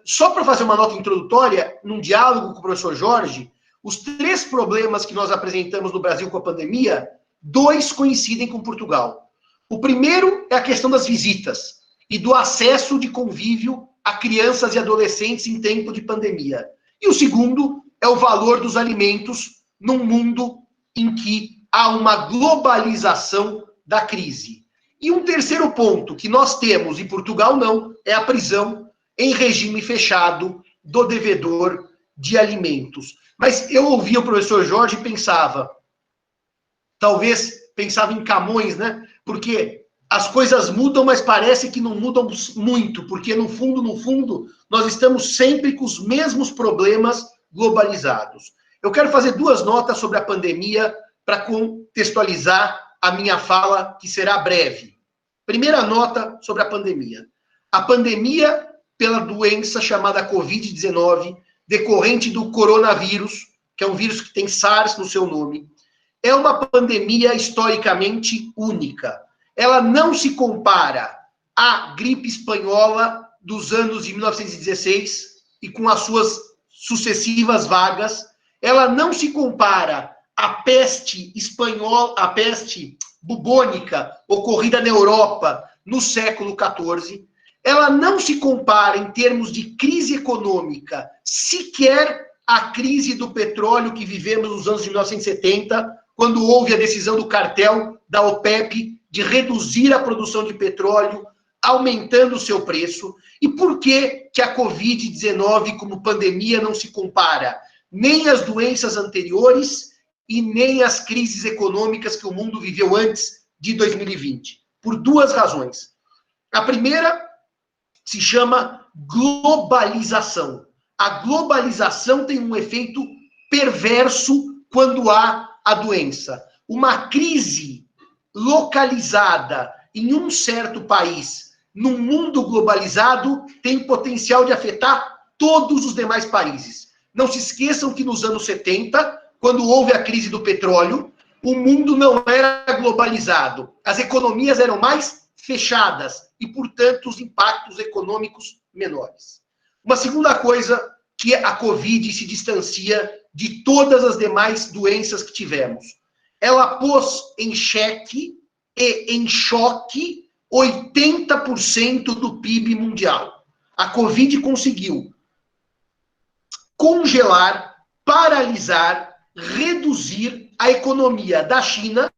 Só para fazer uma nota introdutória, num diálogo com o professor Jorge, os 3 problemas que nós apresentamos no Brasil com a pandemia, 2 coincidem com Portugal. O primeiro é a questão das visitas e do acesso de convívio a crianças e adolescentes em tempo de pandemia. E o segundo é o valor dos alimentos num mundo em que há uma globalização da crise. E um terceiro ponto que nós temos, e Portugal não, é a prisão em regime fechado do devedor de alimentos. Mas eu ouvia o professor Jorge e pensava, talvez pensava em Camões, né? Porque as coisas mudam, mas parece que não mudam muito, porque no fundo, nós estamos sempre com os mesmos problemas globalizados. Eu quero fazer 2 notas sobre a pandemia para contextualizar a minha fala, que será breve. Primeira nota sobre a pandemia. A pandemia pela doença chamada Covid-19, decorrente do coronavírus, que é um vírus que tem SARS no seu nome, é uma pandemia historicamente única. Ela não se compara à gripe espanhola dos anos de 1916 e com as suas sucessivas vagas. Ela não se compara à peste espanhola, à peste bubônica ocorrida na Europa no século XIV. Ela não se compara em termos de crise econômica sequer à crise do petróleo que vivemos nos anos de 1970, quando houve a decisão do cartel da OPEP de reduzir a produção de petróleo, aumentando o seu preço. E por que a Covid-19 como pandemia não se compara nem às doenças anteriores e nem às crises econômicas que o mundo viveu antes de 2020? Por duas razões. A primeira se chama globalização. A globalização tem um efeito perverso quando há a doença. Uma crise localizada em um certo país, num mundo globalizado, tem potencial de afetar todos os demais países. Não se esqueçam que nos anos 70, quando houve a crise do petróleo, o mundo não era globalizado. As economias eram mais fechadas e, portanto, os impactos econômicos menores. Uma segunda coisa que a Covid se distancia de todas as demais doenças que tivemos. Ela pôs em xeque e em choque 80% do PIB mundial. A Covid conseguiu congelar, paralisar, reduzir a economia da China,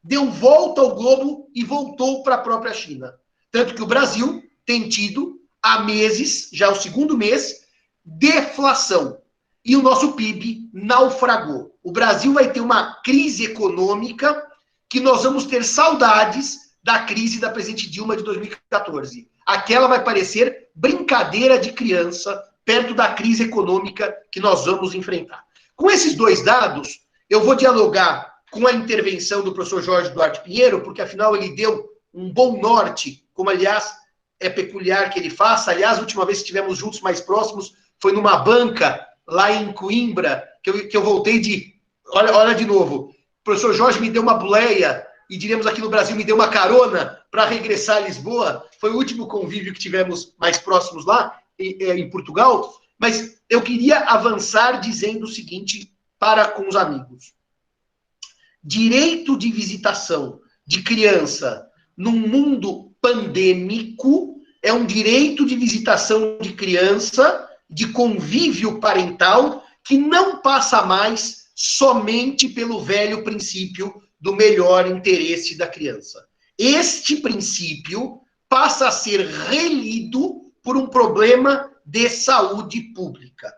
deu volta ao globo e voltou para a própria China. Tanto que o Brasil tem tido, há meses, já o segundo mês, deflação. E o nosso PIB naufragou. O Brasil vai ter uma crise econômica que nós vamos ter saudades da crise da presidente Dilma de 2014. Aquela vai parecer brincadeira de criança perto da crise econômica que nós vamos enfrentar. Com esses dois dados, eu vou dialogar com a intervenção do professor Jorge Duarte Pinheiro, porque afinal ele deu um bom norte, como aliás é peculiar que ele faça. Aliás, a última vez que estivemos juntos mais próximos foi numa banca lá em Coimbra, que eu voltei de... Olha de novo, o professor Jorge me deu uma boleia, e diríamos aqui no Brasil, me deu uma carona para regressar a Lisboa. Foi o último convívio que tivemos mais próximos lá, em Portugal. Mas eu queria avançar dizendo o seguinte com os amigos. Direito de visitação de criança num mundo pandêmico é um direito de visitação de criança, de convívio parental, que não passa mais somente pelo velho princípio do melhor interesse da criança. Este princípio passa a ser relido por um problema de saúde pública.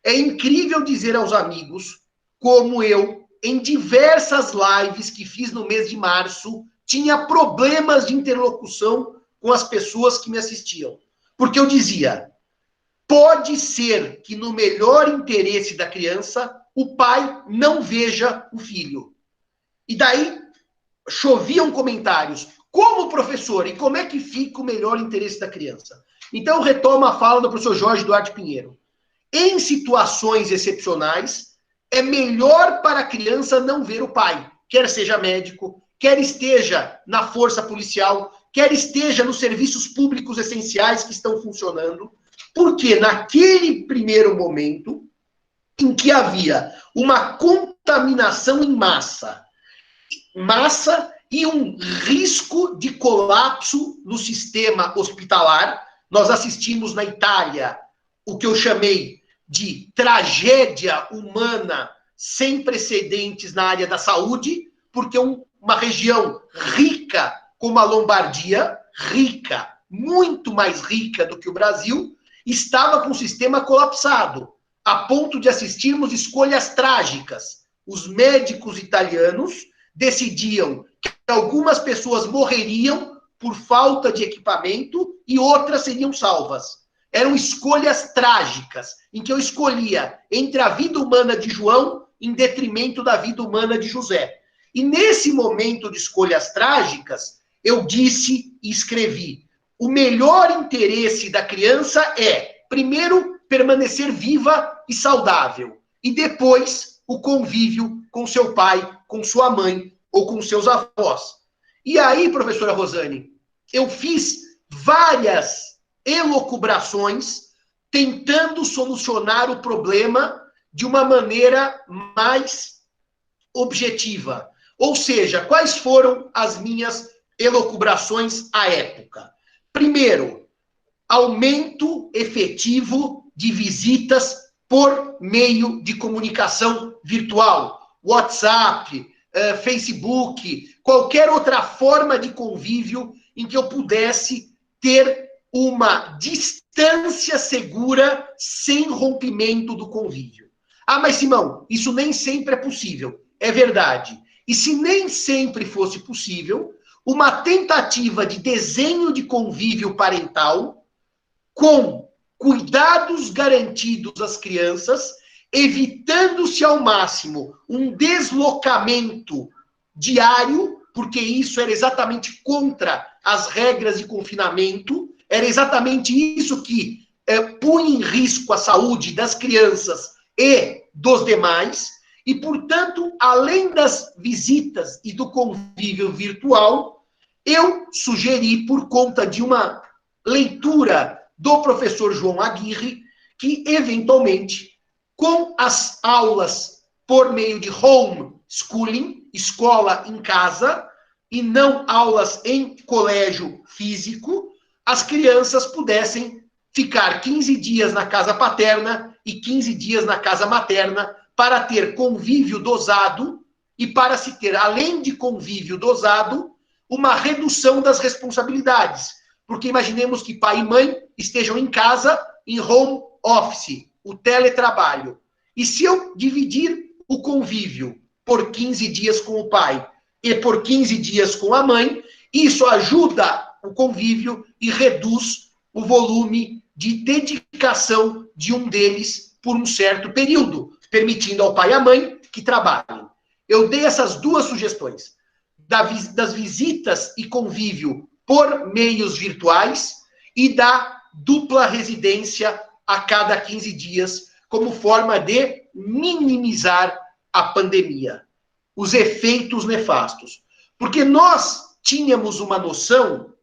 É incrível dizer aos amigos como eu, em diversas lives que fiz no mês de março, tinha problemas de interlocução com as pessoas que me assistiam. Porque eu dizia, pode ser que no melhor interesse da criança, o pai não veja o filho. E daí choviam comentários. Como, professor? E como é que fica o melhor interesse da criança? Então, eu retomo a fala do professor Jorge Duarte Pinheiro. Em situações excepcionais, é melhor para a criança não ver o pai, quer seja médico, quer esteja na força policial, quer esteja nos serviços públicos essenciais que estão funcionando, porque naquele primeiro momento em que havia uma contaminação em massa e um risco de colapso no sistema hospitalar, nós assistimos na Itália o que eu chamei de tragédia humana sem precedentes na área da saúde, porque uma região rica como a Lombardia, rica, muito mais rica do que o Brasil, estava com o sistema colapsado, a ponto de assistirmos escolhas trágicas. Os médicos italianos decidiam que algumas pessoas morreriam por falta de equipamento e outras seriam salvas. Eram escolhas trágicas, em que eu escolhia entre a vida humana de João em detrimento da vida humana de José. E nesse momento de escolhas trágicas, eu disse e escrevi: o melhor interesse da criança é, primeiro, permanecer viva e saudável, e depois o convívio com seu pai, com sua mãe ou com seus avós. E aí, professora Rosane, eu fiz várias elucubrações tentando solucionar o problema de uma maneira mais objetiva. Ou seja, quais foram as minhas elucubrações à época? Primeiro, aumento efetivo de visitas por meio de comunicação virtual, WhatsApp, Facebook, qualquer outra forma de convívio em que eu pudesse ter uma distância segura sem rompimento do convívio. Ah, mas Simão, isso nem sempre é possível. É verdade. E se nem sempre fosse possível, uma tentativa de desenho de convívio parental com cuidados garantidos às crianças, evitando-se ao máximo um deslocamento diário, porque isso era exatamente contra as regras de confinamento, era exatamente isso que punha em risco a saúde das crianças e dos demais, e, portanto, além das visitas e do convívio virtual, eu sugeri, por conta de uma leitura do professor João Aguirre, que, eventualmente, com as aulas por meio de home schooling, escola em casa, e não aulas em colégio físico, as crianças pudessem ficar 15 dias na casa paterna e 15 dias na casa materna para ter convívio dosado e para se ter, além de convívio dosado, uma redução das responsabilidades. Porque imaginemos que pai e mãe estejam em casa, em home office, o teletrabalho. E se eu dividir o convívio por 15 dias com o pai e por 15 dias com a mãe, isso ajuda o convívio e reduz o volume de dedicação de um deles por um certo período, permitindo ao pai e à mãe que trabalhem. Eu dei essas duas sugestões, das visitas e convívio por meios virtuais e da dupla residência a cada 15 dias, como forma de minimizar a pandemia, os efeitos nefastos. Porque nós tínhamos uma noção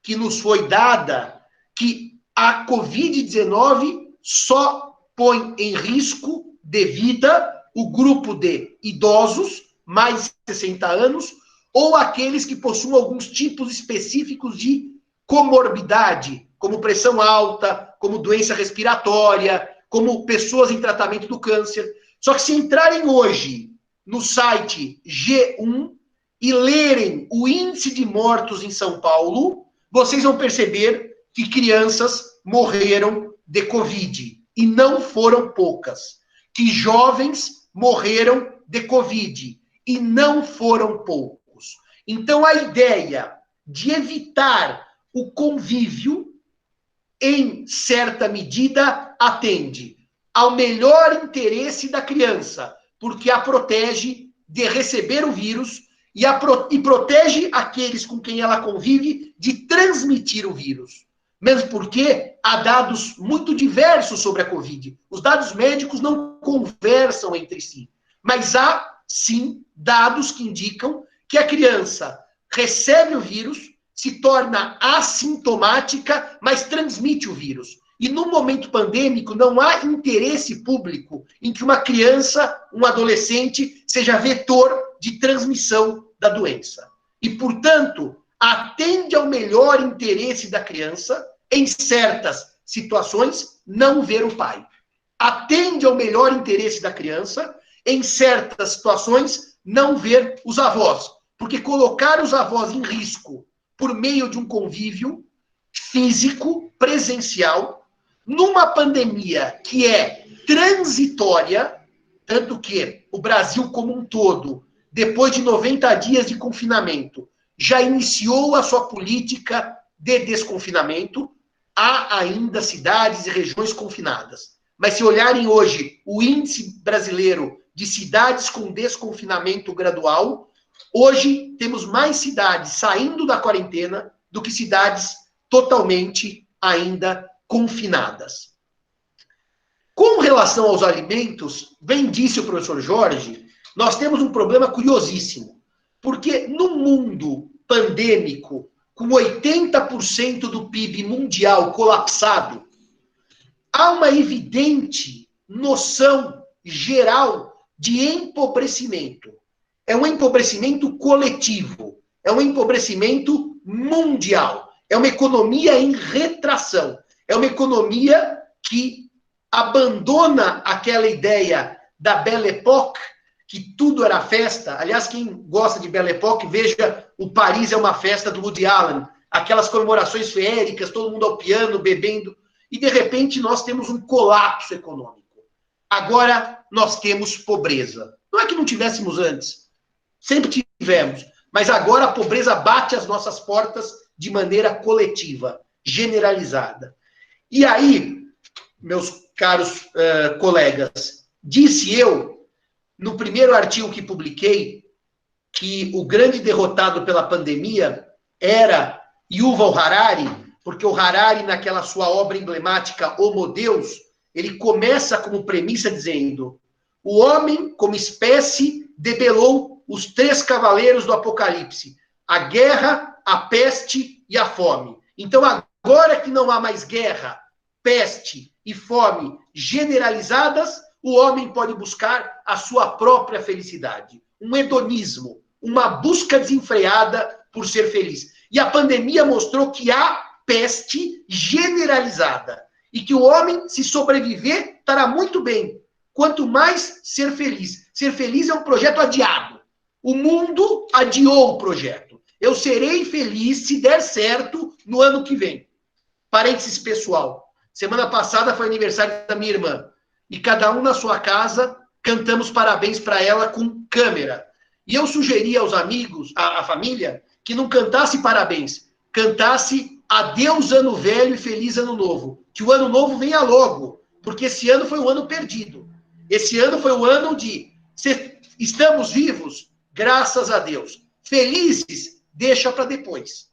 que nos foi dada que a Covid-19 só põe em risco de vida o grupo de idosos, mais de 60 anos, ou aqueles que possuem alguns tipos específicos de comorbidade, como pressão alta, como doença respiratória, como pessoas em tratamento do câncer. Só que se entrarem hoje no site G1 e lerem o índice de mortos em São Paulo, vocês vão perceber que crianças morreram de Covid. E não foram poucas. Que jovens morreram de Covid. E não foram poucos. Então, a ideia de evitar o convívio, em certa medida, atende ao melhor interesse da criança, porque a protege de receber o vírus e protege aqueles com quem ela convive de transmitir o vírus. Mesmo porque há dados muito diversos sobre a Covid. Os dados médicos não conversam entre si. Mas há, sim, dados que indicam que a criança recebe o vírus, se torna assintomática, mas transmite o vírus. E no momento pandêmico, não há interesse público em que uma criança, um adolescente, seja vetor de transmissão da doença. E, portanto, atende ao melhor interesse da criança, em certas situações, não ver o pai. Atende ao melhor interesse da criança, em certas situações, não ver os avós. Porque colocar os avós em risco por meio de um convívio físico, presencial, numa pandemia que é transitória, tanto que o Brasil como um todo, depois de 90 dias de confinamento, já iniciou a sua política de desconfinamento. Há ainda cidades e regiões confinadas. Mas se olharem hoje o índice brasileiro de cidades com desconfinamento gradual, hoje temos mais cidades saindo da quarentena do que cidades totalmente ainda confinadas. Com relação aos alimentos, bem disse o professor Jorge, nós temos um problema curiosíssimo, porque no mundo pandêmico, com 80% do PIB mundial colapsado, há uma evidente noção geral de empobrecimento. É um empobrecimento coletivo, é um empobrecimento mundial, é uma economia em retração, é uma economia que abandona aquela ideia da Belle Époque, que tudo era festa. Aliás, quem gosta de Belle Époque, veja o Paris é uma festa do Woody Allen, aquelas comemorações feéricas, todo mundo ao piano, bebendo, e de repente nós temos um colapso econômico. Agora nós temos pobreza. Não é que não tivéssemos antes, sempre tivemos, mas agora a pobreza bate às nossas portas de maneira coletiva, generalizada. E aí, meus caros colegas, disse eu, no primeiro artigo que publiquei, que o grande derrotado pela pandemia era Yuval Harari, porque o Harari, naquela sua obra emblemática, Homo Deus, ele começa como premissa dizendo: o homem, como espécie, debelou os 3 cavaleiros do Apocalipse, a guerra, a peste e a fome. Então, agora que não há mais guerra, peste e fome generalizadas, o homem pode buscar a sua própria felicidade. Um hedonismo, uma busca desenfreada por ser feliz. E a pandemia mostrou que há peste generalizada e que o homem, se sobreviver, estará muito bem. Quanto mais ser feliz. Ser feliz é um projeto adiado. O mundo adiou o projeto. Eu serei feliz se der certo no ano que vem. Parênteses pessoal. Semana passada foi aniversário da minha irmã. E cada um na sua casa cantamos parabéns para ela com câmera. E eu sugeri aos amigos, à família, que não cantasse parabéns, cantasse adeus ano velho e feliz ano novo. Que o ano novo venha logo, porque esse ano foi um ano perdido. Esse ano foi o ano de estamos vivos, graças a Deus. Felizes, deixa para depois.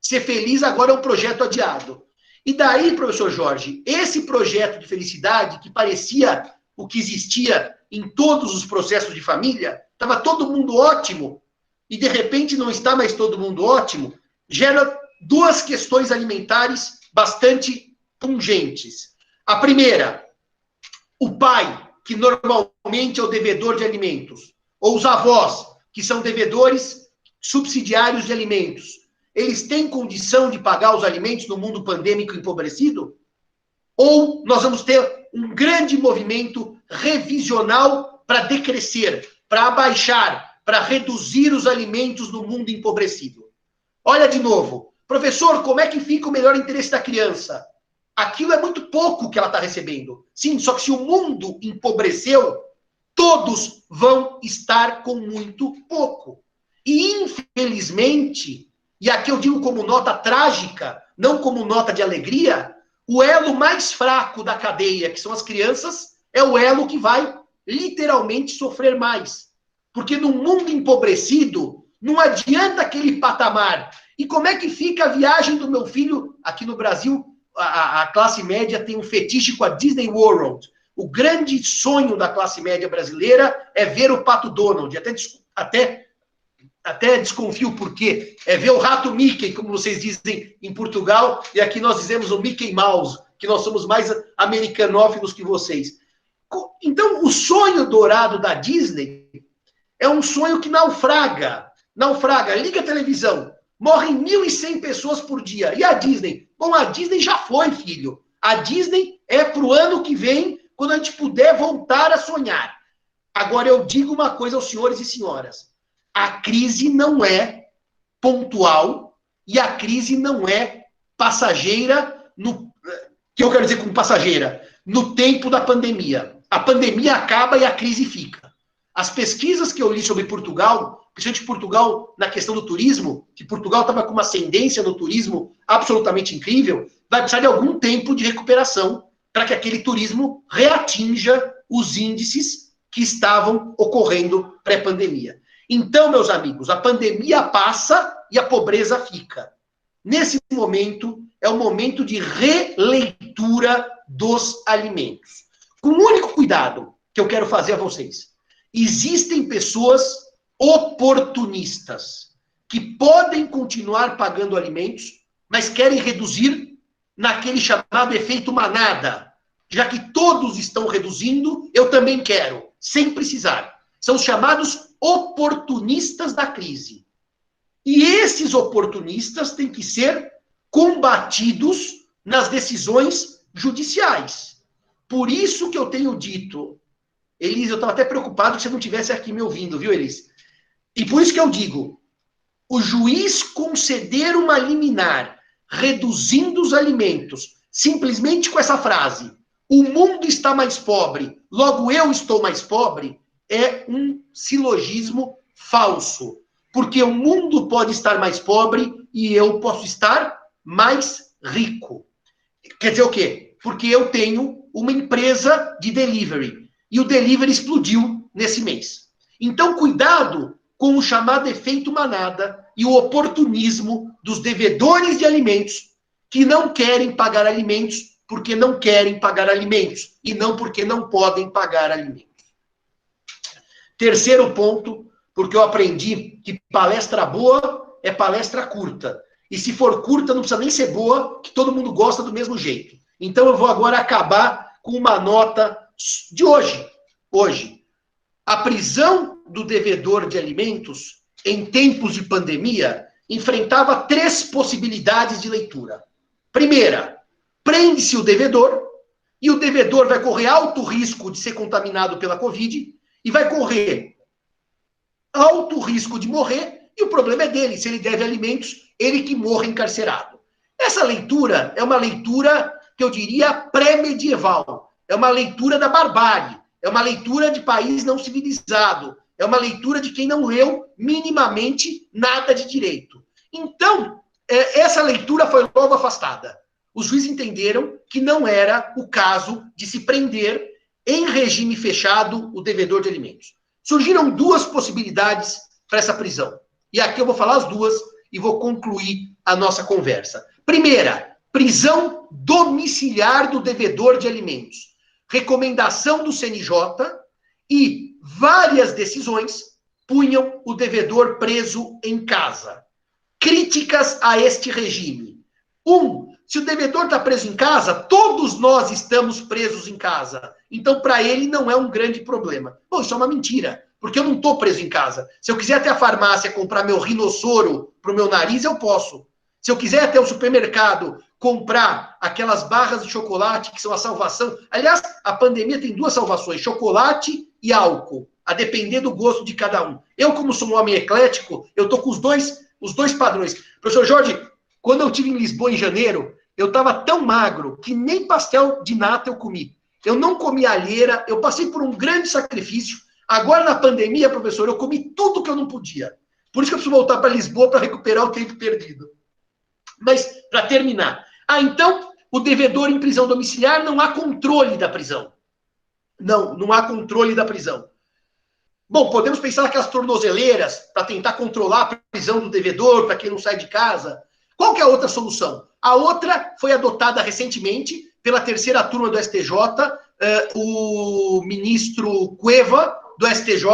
Ser feliz agora é um projeto adiado. E daí, professor Jorge, esse projeto de felicidade, que parecia o que existia em todos os processos de família, estava todo mundo ótimo, e de repente não está mais todo mundo ótimo, gera 2 questões alimentares bastante pungentes. A primeira, o pai, que normalmente é o devedor de alimentos, ou os avós, que são devedores subsidiários de alimentos, eles têm condição de pagar os alimentos no mundo pandêmico empobrecido? Ou nós vamos ter um grande movimento revisional para decrescer, para abaixar, para reduzir os alimentos no mundo empobrecido? Olha de novo. Professor, como é que fica o melhor interesse da criança? Aquilo é muito pouco que ela está recebendo. Sim, só que se o mundo empobreceu, todos vão estar com muito pouco. E, infelizmente, e aqui eu digo como nota trágica, não como nota de alegria, o elo mais fraco da cadeia, que são as crianças, é o elo que vai literalmente sofrer mais. Porque no mundo empobrecido, não adianta aquele patamar. E como é que fica a viagem do meu filho? Aqui no Brasil, a classe média tem um fetiche com a Disney World. O grande sonho da classe média brasileira é ver o Pato Donald. Até desconfio por quê. É ver o rato Mickey, como vocês dizem em Portugal, e aqui nós dizemos o Mickey Mouse, que nós somos mais americanófilos que vocês. Então, o sonho dourado da Disney é um sonho que naufraga. Naufraga, liga a televisão, morrem 1.100 pessoas por dia. E a Disney? Bom, a Disney já foi, filho. A Disney é para o ano que vem, quando a gente puder voltar a sonhar. Agora, eu digo uma coisa aos senhores e senhoras. A crise não é pontual e a crise não é passageira, que eu quero dizer como passageira, no tempo da pandemia. A pandemia acaba e a crise fica. As pesquisas que eu li sobre Portugal, principalmente Portugal na questão do turismo, que Portugal estava com uma ascendência no turismo absolutamente incrível, vai precisar de algum tempo de recuperação para que aquele turismo reatinja os índices que estavam ocorrendo pré-pandemia. Então, meus amigos, a pandemia passa e a pobreza fica. Nesse momento, é o momento de releitura dos alimentos. Com um único cuidado que eu quero fazer a vocês. Existem pessoas oportunistas que podem continuar pagando alimentos, mas querem reduzir naquele chamado efeito manada. Já que todos estão reduzindo, eu também quero, sem precisar. São os chamados oportunistas da crise. E esses oportunistas têm que ser combatidos nas decisões judiciais. Por isso que eu tenho dito, Elis, eu estava até preocupado que você não estivesse aqui me ouvindo, viu, Elis? E por isso que eu digo, o juiz conceder uma liminar reduzindo os alimentos, simplesmente com essa frase, o mundo está mais pobre, logo eu estou mais pobre, é um silogismo falso. Porque o mundo pode estar mais pobre e eu posso estar mais rico. Quer dizer o quê? Porque eu tenho uma empresa de delivery e o delivery explodiu nesse mês. Então, cuidado com o chamado efeito manada e o oportunismo dos devedores de alimentos que não querem pagar alimentos porque não querem pagar alimentos e não porque não podem pagar alimentos. Terceiro ponto, porque eu aprendi que palestra boa é palestra curta. E se for curta, não precisa nem ser boa, que todo mundo gosta do mesmo jeito. Então eu vou agora acabar com uma nota de hoje. Hoje, a prisão do devedor de alimentos, em tempos de pandemia, enfrentava 3 possibilidades de leitura. Primeira, prende-se o devedor, e o devedor vai correr alto risco de ser contaminado pela Covid, e vai correr alto risco de morrer, e o problema é dele. Se ele deve alimentos, ele que morra encarcerado. Essa leitura é uma leitura que eu diria pré-medieval. É uma leitura da barbárie. É uma leitura de país não civilizado. É uma leitura de quem não leu minimamente nada de direito. Então, essa leitura foi logo afastada. Os juízes entenderam que não era o caso de se prender em regime fechado o devedor de alimentos. Surgiram 2 possibilidades para essa prisão. E aqui eu vou falar as 2 e vou concluir a nossa conversa. Primeira, prisão domiciliar do devedor de alimentos. Recomendação do CNJ e várias decisões punham o devedor preso em casa. Críticas a este regime. 1. Se o devedor está preso em casa, todos nós estamos presos em casa. Então, para ele, não é um grande problema. Bom, isso é uma mentira, porque eu não estou preso em casa. Se eu quiser até a farmácia comprar meu rinossoro para o meu nariz, eu posso. Se eu quiser até o supermercado comprar aquelas barras de chocolate que são a salvação... Aliás, a pandemia tem 2 salvações, chocolate e álcool, a depender do gosto de cada um. Eu, como sou um homem eclético, eu estou com os dois padrões. Professor Jorge, quando eu estive em Lisboa em janeiro, eu estava tão magro que nem pastel de nata eu comi. Eu não comi alheira, eu passei por um grande sacrifício. Agora, na pandemia, professor, eu comi tudo que eu não podia. Por isso que eu preciso voltar para Lisboa para recuperar o tempo perdido. Mas, para terminar. Então, o devedor em prisão domiciliar, não há controle da prisão. Não há controle da prisão. Bom, podemos pensar naquelas tornozeleiras para tentar controlar a prisão do devedor, para quem não sai de casa. Qual que é a outra solução? A outra foi adotada recentemente pela 3ª turma do STJ, o ministro Cueva, do STJ,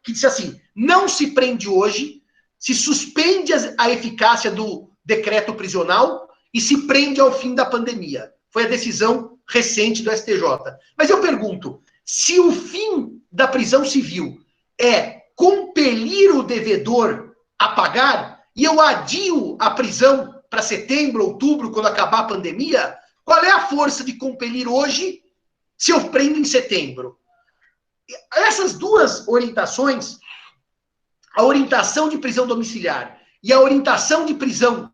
que disse assim, não se prende hoje, se suspende a eficácia do decreto prisional e se prende ao fim da pandemia. Foi a decisão recente do STJ. Mas eu pergunto, se o fim da prisão civil é compelir o devedor a pagar, e eu adio a prisão para setembro, outubro, quando acabar a pandemia, qual é a força de compelir hoje se eu prendo em setembro? Essas 2 orientações, a orientação de prisão domiciliar e a orientação de prisão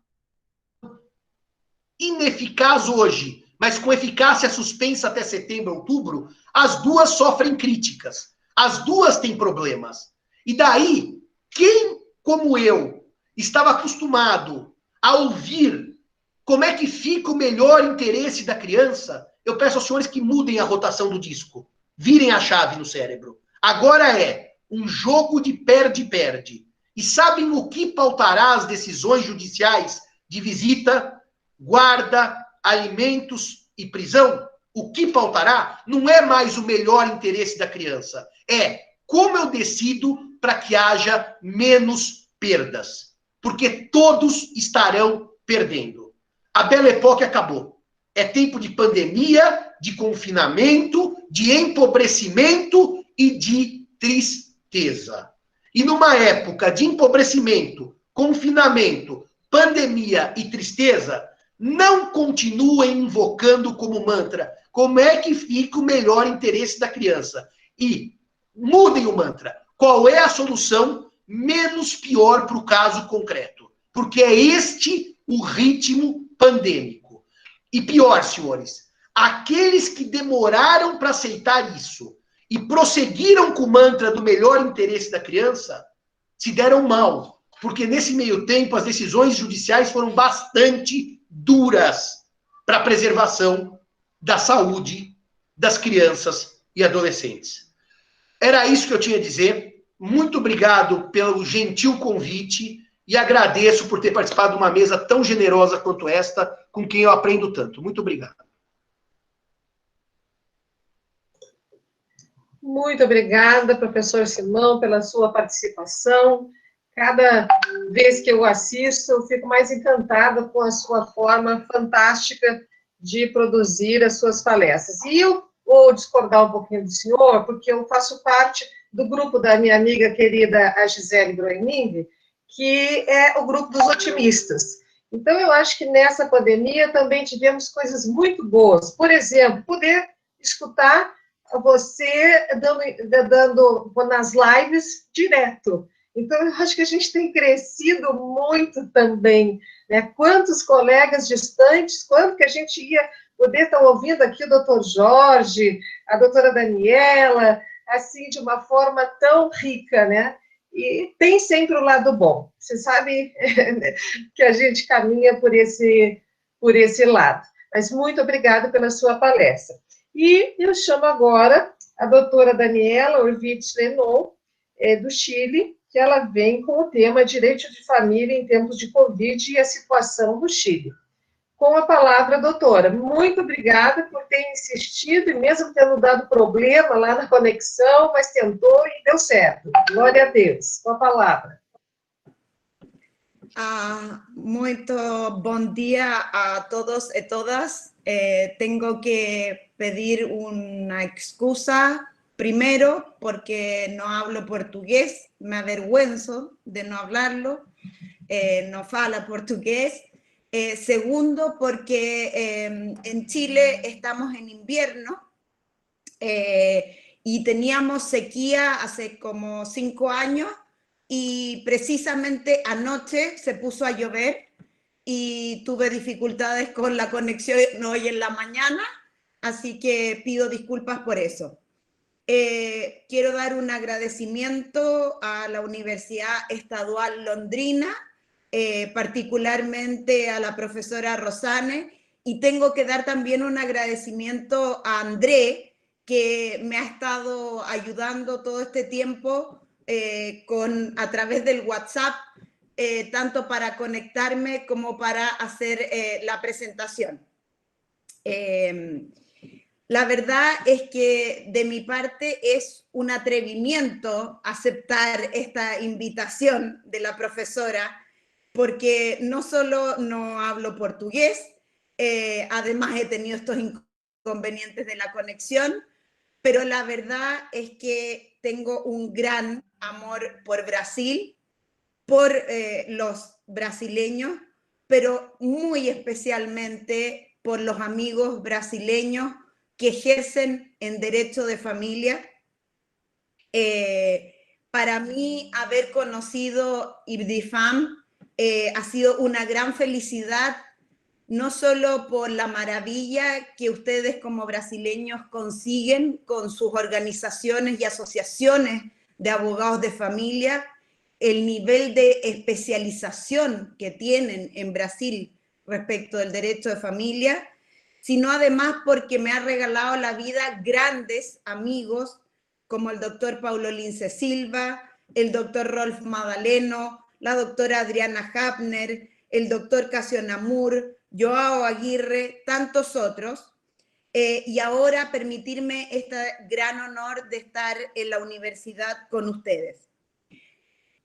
ineficaz hoje, mas com eficácia suspensa até setembro, outubro, as 2 sofrem críticas. As 2 têm problemas. E daí, quem, como eu, estava acostumado a ouvir como é que fica o melhor interesse da criança, eu peço aos senhores que mudem a rotação do disco. Virem a chave no cérebro. Agora é um jogo de perde-perde. E sabem o que pautará as decisões judiciais de visita, guarda, alimentos e prisão? O que pautará não é mais o melhor interesse da criança. É Como eu decido para que haja menos perdas? Porque todos estarão perdendo. A Belle Époque acabou. É tempo de pandemia, de confinamento, de empobrecimento e de tristeza. E numa época de empobrecimento, confinamento, pandemia e tristeza, não continuem invocando como mantra como é que fica o melhor interesse da criança. E mudem o mantra. Qual é a solução menos pior para o caso concreto? Porque é este o ritmo pandêmico. E pior, senhores, aqueles que demoraram para aceitar isso e prosseguiram com o mantra do melhor interesse da criança, se deram mal. Porque nesse meio tempo as decisões judiciais foram bastante duras para a preservação da saúde das crianças e adolescentes. Era isso que eu tinha a dizer. Muito obrigado pelo gentil convite e agradeço por ter participado de uma mesa tão generosa quanto esta, com quem eu aprendo tanto. Muito obrigado. Muito obrigada, professor Simão, pela sua participação. Cada vez que eu assisto, eu fico mais encantada com a sua forma fantástica de produzir as suas palestras. E eu vou discordar um pouquinho do senhor, porque eu faço parte do grupo da minha amiga querida, a Gisele Groening, que é o grupo dos otimistas. Então, eu acho que nessa pandemia também tivemos coisas muito boas. Por exemplo, poder escutar você dando nas lives direto. Então, eu acho que a gente tem crescido muito também, né? Quantos colegas distantes, quanto que a gente ia poder estar ouvindo aqui o doutor Jorge, a doutora Daniela, assim, de uma forma tão rica, né? E tem sempre o lado bom. Você sabe que a gente caminha por esse lado. Mas muito obrigada pela sua palestra. E eu chamo agora a doutora Daniela Orvitz Lenon, do Chile, que ela vem com o tema Direito de Família em Tempos de Covid e a Situação do Chile. Com a palavra, doutora. Muito obrigada por ter insistido, e mesmo tendo dado problema lá na conexão, mas tentou e deu certo. Glória a Deus. Com a palavra. Muito bom dia a todos e todas. Tengo que pedir una excusa, primero, porque no hablo portugués, me avergüenzo de no hablarlo, no falo portugués. Segundo, porque en Chile estamos en invierno y teníamos sequía hace como 5 años y precisamente anoche se puso a llover y tuve dificultades con la conexión hoy en la mañana, así que pido disculpas por eso. Quiero dar un agradecimiento a la Universidad Estadual Londrina, particularmente a la profesora Rosane, y tengo que dar también un agradecimiento a André, que me ha estado ayudando todo este tiempo a través del WhatsApp, tanto para conectarme como para hacer la presentación. La verdad es que de mi parte es un atrevimiento aceptar esta invitación de la profesora, porque no solo no hablo portugués, además he tenido estos inconvenientes de la conexión, pero la verdad es que tengo un gran amor por Brasil, por los brasileños, pero muy especialmente por los amigos brasileños que ejercen en derecho de familia. Para mí, haber conocido IBDIFAM ha sido una gran felicidad, no solo por la maravilla que ustedes como brasileños consiguen con sus organizaciones y asociaciones de abogados de familia, el nivel de especialización que tienen en Brasil respecto del derecho de familia, sino además porque me ha regalado la vida grandes amigos como el doctor Paulo Lince Silva, el doctor Rolf Madaleno, la doctora Adriana Hapner, el doctor Casio Namur, Joao Aguirre, tantos otros. y ahora permitirme este gran honor de estar en la universidad con ustedes.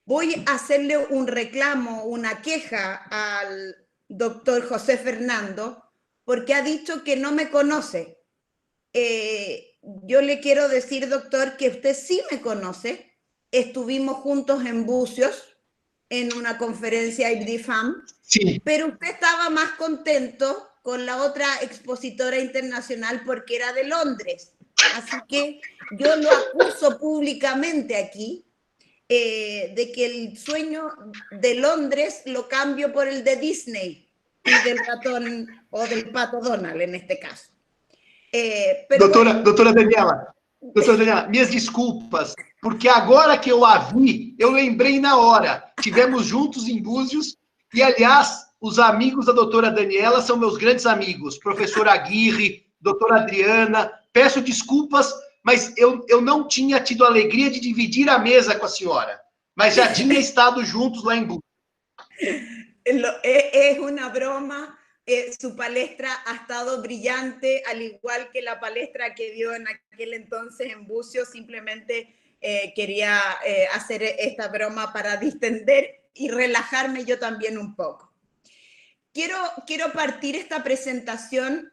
Voy a hacerle un reclamo, una queja al doctor José Fernando, porque ha dicho que no me conoce. Yo le quiero decir, doctor, que usted sí me conoce. Estuvimos juntos en Bucios, en una conferencia IBDIFAM, sí. Pero usted estaba más contento con la otra expositora internacional porque era de Londres. Así que yo lo acuso públicamente aquí de que el sueño de Londres lo cambio por el de Disney y del ratón o del pato Donald en este caso. Doutora Daniela, minhas desculpas, porque agora que eu a vi, eu lembrei na hora. Tivemos juntos em Búzios e, aliás, os amigos da doutora Daniela são meus grandes amigos, professor Aguirre, doutora Adriana. Peço desculpas, mas eu não tinha tido a alegria de dividir a mesa com a senhora, mas já tinha estado juntos lá em Búzios. Es una broma. Su palestra ha estado brillante, al igual que la palestra que dio en aquel entonces en Bucios. Simplemente quería hacer esta broma para distender y relajarme yo también un poco. Quiero partir esta presentación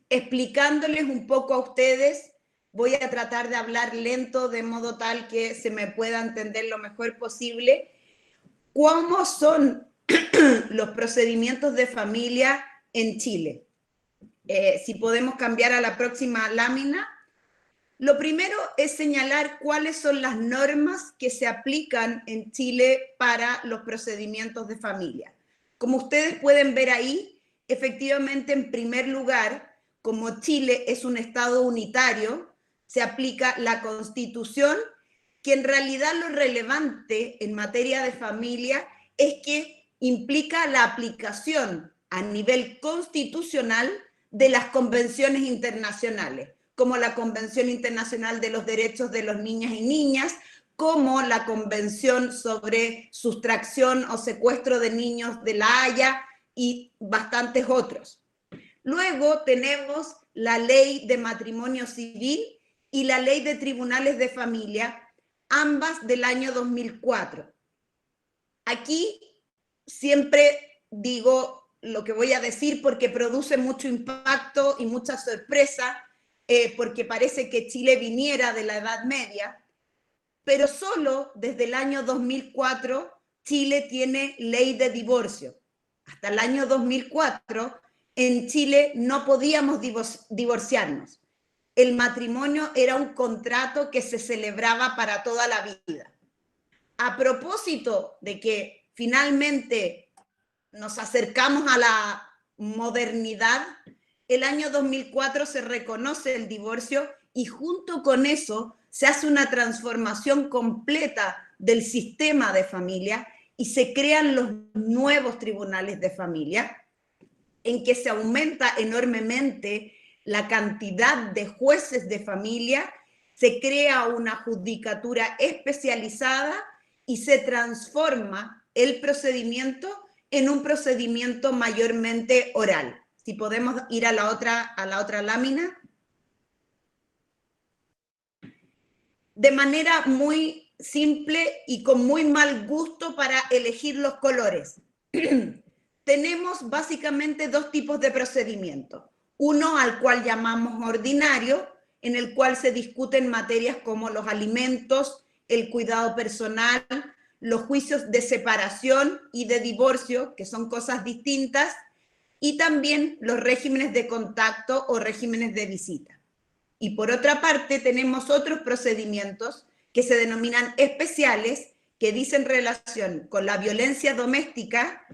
explicándoles un poco a ustedes. Voy a tratar de hablar lento de modo tal que se me pueda entender lo mejor posible. ¿Cómo son los procedimientos de familia en Chile? Si podemos cambiar a la próxima lámina. Lo primero es señalar cuáles son las normas que se aplican en Chile para los procedimientos de familia. Como ustedes pueden ver ahí, efectivamente, en primer lugar, como Chile es un estado unitario, se aplica la Constitución, que en realidad lo relevante en materia de familia es que implica la aplicación a nivel constitucional de las convenciones internacionales, como la Convención Internacional de los Derechos de los Niños y Niñas, como la Convención sobre Sustracción o Secuestro de Niños de La Haya y bastantes otros. Luego tenemos la Ley de Matrimonio Civil y la Ley de Tribunales de Familia, ambas del año 2004. Aquí siempre digo lo que voy a decir porque produce mucho impacto y mucha sorpresa, porque parece que Chile viniera de la Edad Media, pero solo desde el año 2004 Chile tiene ley de divorcio. Hasta el año 2004 en Chile no podíamos divorciarnos. El matrimonio era un contrato que se celebraba para toda la vida. A propósito de que finalmente nos acercamos a la modernidad, el año 2004 se reconoce el divorcio y junto con eso se hace una transformación completa del sistema de familia y se crean los nuevos tribunales de familia, en que se aumenta enormemente la cantidad de jueces de familia, se crea una judicatura especializada y se transforma el procedimiento en un procedimiento mayormente oral. Si podemos ir a la otra lámina. De manera muy simple y con muy mal gusto para elegir los colores. Tenemos básicamente dos tipos de procedimiento. Uno al cual llamamos ordinario, en el cual se discuten materias como los alimentos, el cuidado personal, los juicios de separación y de divorcio, que son cosas distintas, y también los regímenes de contacto o regímenes de visita. Y por otra parte tenemos otros procedimientos que se denominan especiales, que dicen relación con la violencia doméstica.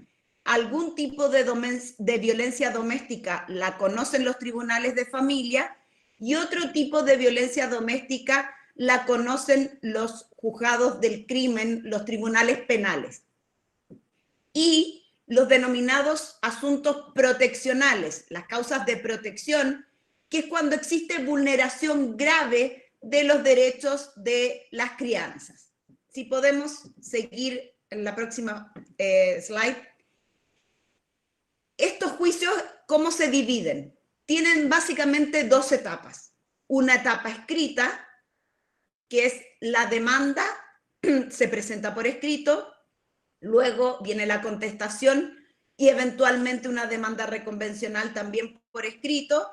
Algún tipo de violencia doméstica la conocen los tribunales de familia y otro tipo de violencia doméstica la conocen los juzgados del crimen, los tribunales penales. Y los denominados asuntos proteccionales, las causas de protección, que es cuando existe vulneración grave de los derechos de las crianzas. Si podemos seguir en la próxima slide. Estos juicios, ¿cómo se dividen? tienen básicamente dos etapas. Una etapa escrita, que es la demanda, se presenta por escrito, luego viene la contestación y eventualmente una demanda reconvencional también por escrito,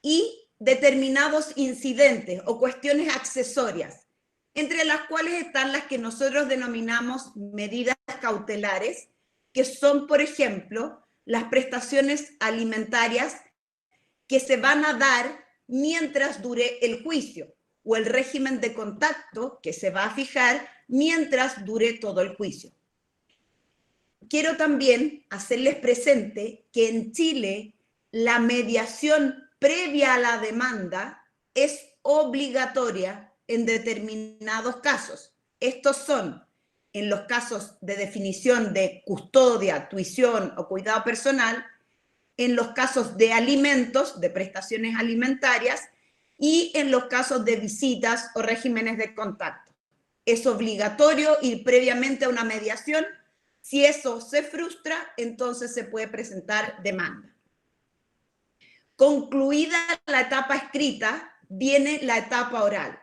y determinados incidentes o cuestiones accesorias, entre las cuales están las que nosotros denominamos medidas cautelares, que son, por ejemplo, las prestaciones alimentarias que se van a dar mientras dure el juicio, o el régimen de contacto que se va a fijar mientras dure todo el juicio. Quiero también hacerles presente que en Chile la mediación previa a la demanda es obligatoria en determinados casos. Estos son en los casos de definición de custodia, tuición o cuidado personal, en los casos de alimentos, de prestaciones alimentarias, y en los casos de visitas o regímenes de contacto. Es obligatorio ir previamente a una mediación. Si eso se frustra, entonces se puede presentar demanda. Concluida la etapa escrita, viene la etapa oral,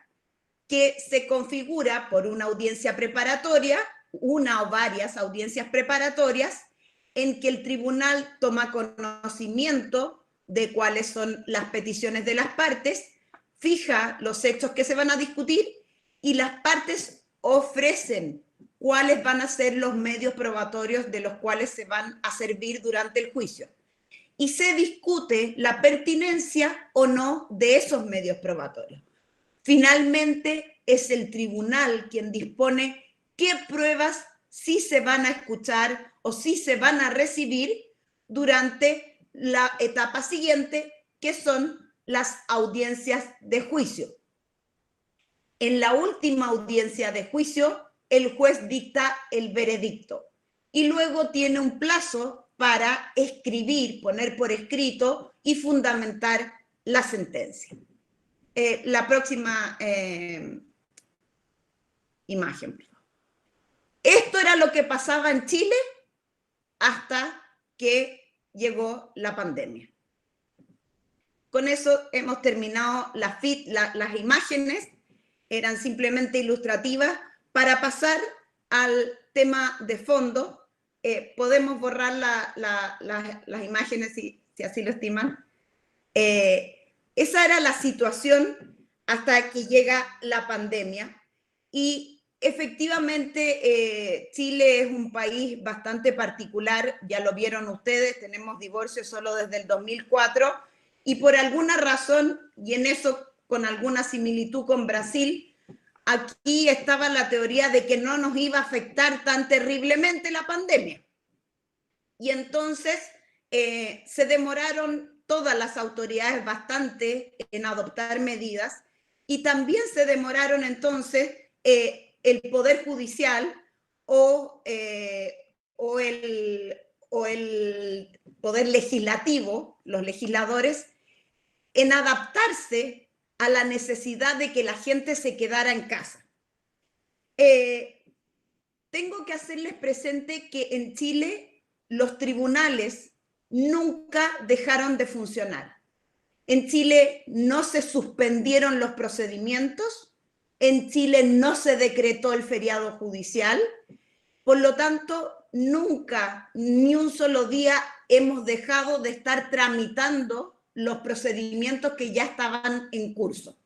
que se configura por una audiencia preparatoria, una o varias audiencias preparatorias, en que el tribunal toma conocimiento de cuáles son las peticiones de las partes, fija los hechos que se van a discutir y las partes ofrecen cuáles van a ser los medios probatorios de los cuales se van a servir durante el juicio. Y se discute la pertinencia o no de esos medios probatorios. Finalmente, es el tribunal quien dispone qué pruebas sí se van a escuchar o sí se van a recibir durante la etapa siguiente, que son las audiencias de juicio. En la última audiencia de juicio, el juez dicta el veredicto y luego tiene un plazo para escribir, poner por escrito y fundamentar la sentencia. La próxima imagen. Esto era lo que pasaba en Chile hasta que llegó la pandemia. Con eso hemos terminado las imágenes, eran simplemente ilustrativas. Para pasar al tema de fondo, podemos borrar las imágenes si así lo estiman. Esa era la situación hasta que llega la pandemia y efectivamente Chile es un país bastante particular, ya lo vieron ustedes, tenemos divorcio solo desde el 2004 y por alguna razón, y en eso con alguna similitud con Brasil, aquí estaba la teoría de que no nos iba a afectar tan terriblemente la pandemia. Y entonces se demoraron todas las autoridades bastante en adoptar medidas y también se demoraron entonces el Poder Judicial o el Poder Legislativo, los legisladores, en adaptarse a la necesidad de que la gente se quedara en casa. Tengo que hacerles presente que en Chile los tribunales nunca dejaron de funcionar. En Chile no se suspendieron los procedimientos, en Chile no se decretó el feriado judicial, por lo tanto, nunca, ni un solo día hemos dejado de estar tramitando los procedimientos que ya estaban en curso.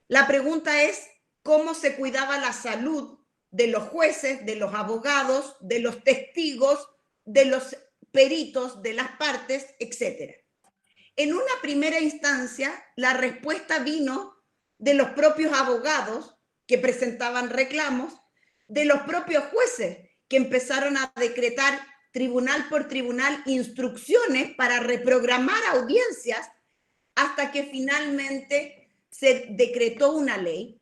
La pregunta es, ¿cómo se cuidaba la salud de los jueces, de los abogados, de los testigos, de los peritos, de las partes, etcétera? En una primera instancia, la respuesta vino de los propios abogados que presentaban reclamos, de los propios jueces que empezaron a decretar tribunal por tribunal instrucciones para reprogramar audiencias hasta que finalmente se decretó una ley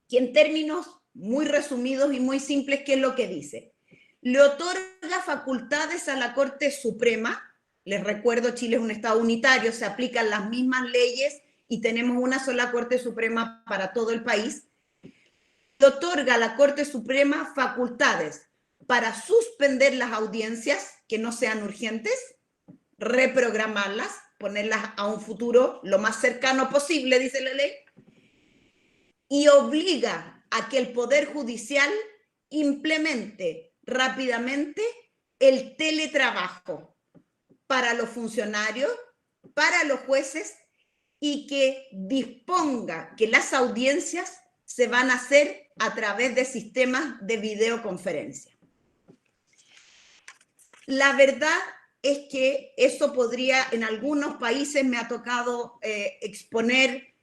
que en términos muy resumidos y muy simples, ¿qué es lo que dice? Le otorga facultades a la Corte Suprema. Les recuerdo, Chile es un estado unitario, se aplican las mismas leyes y tenemos una sola Corte Suprema para todo el país. Le otorga a la Corte Suprema facultades para suspender las audiencias que no sean urgentes, reprogramarlas, ponerlas a un futuro lo más cercano posible, dice la ley, y obliga a que el Poder Judicial implemente rápidamente el teletrabajo para los funcionarios, para los jueces, y que disponga que las audiencias se van a hacer a través de sistemas de videoconferencia. La verdad es que eso podría, en algunos países me ha tocado exponer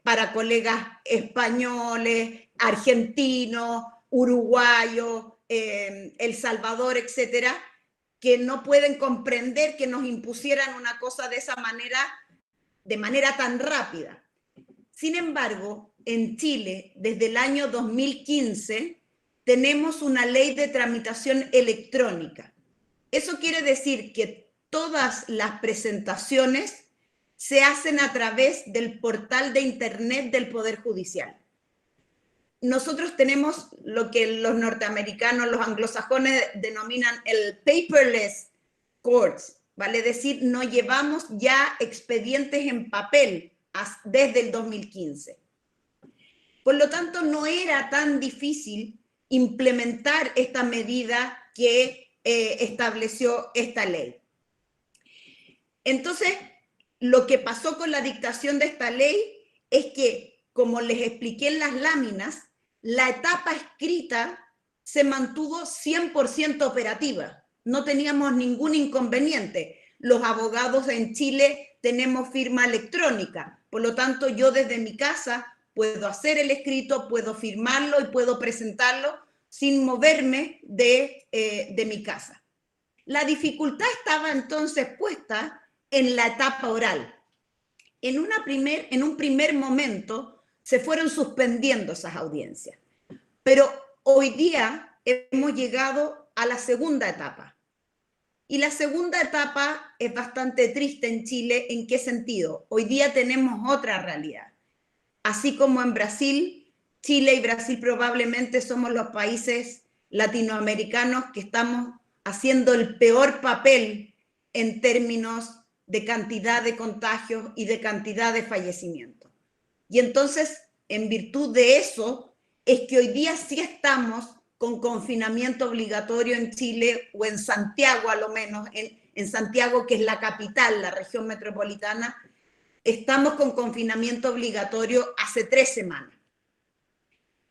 para colegas españoles, argentinos, uruguayos, El Salvador, etcétera, que no pueden comprender que nos impusieran una cosa de esa manera, de manera tan rápida. Sin embargo, en Chile, desde el año 2015, tenemos una ley de tramitación electrónica. Eso quiere decir que todas las presentaciones se hacen a través del portal de Internet del Poder Judicial. Nosotros tenemos lo que los norteamericanos, los anglosajones denominan el paperless courts, ¿vale? Es decir, no llevamos ya expedientes en papel desde el 2015. Por lo tanto, no era tan difícil implementar esta medida que estableció esta ley. Entonces, lo que pasó con la dictación de esta ley es que, como les expliqué en las láminas, la etapa escrita se mantuvo 100% operativa. No teníamos ningún inconveniente. Los abogados en Chile tenemos firma electrónica. Por lo tanto, yo desde mi casa puedo hacer el escrito, puedo firmarlo y puedo presentarlo sin moverme de mi casa. La dificultad estaba entonces puesta en la etapa oral. En un primer momento se fueron suspendiendo esas audiencias, pero hoy día hemos llegado a la segunda etapa. Y la segunda etapa es bastante triste en Chile. ¿En qué sentido? Hoy día tenemos otra realidad. Así como en Brasil, Chile y Brasil probablemente somos los países latinoamericanos que estamos haciendo el peor papel en términos de cantidad de contagios y de cantidad de fallecimientos. Y entonces, en virtud de eso, es que hoy día sí estamos con confinamiento obligatorio en Chile, o en Santiago a lo menos, en Santiago, que es la capital, la región metropolitana, estamos con confinamiento obligatorio hace 3 semanas.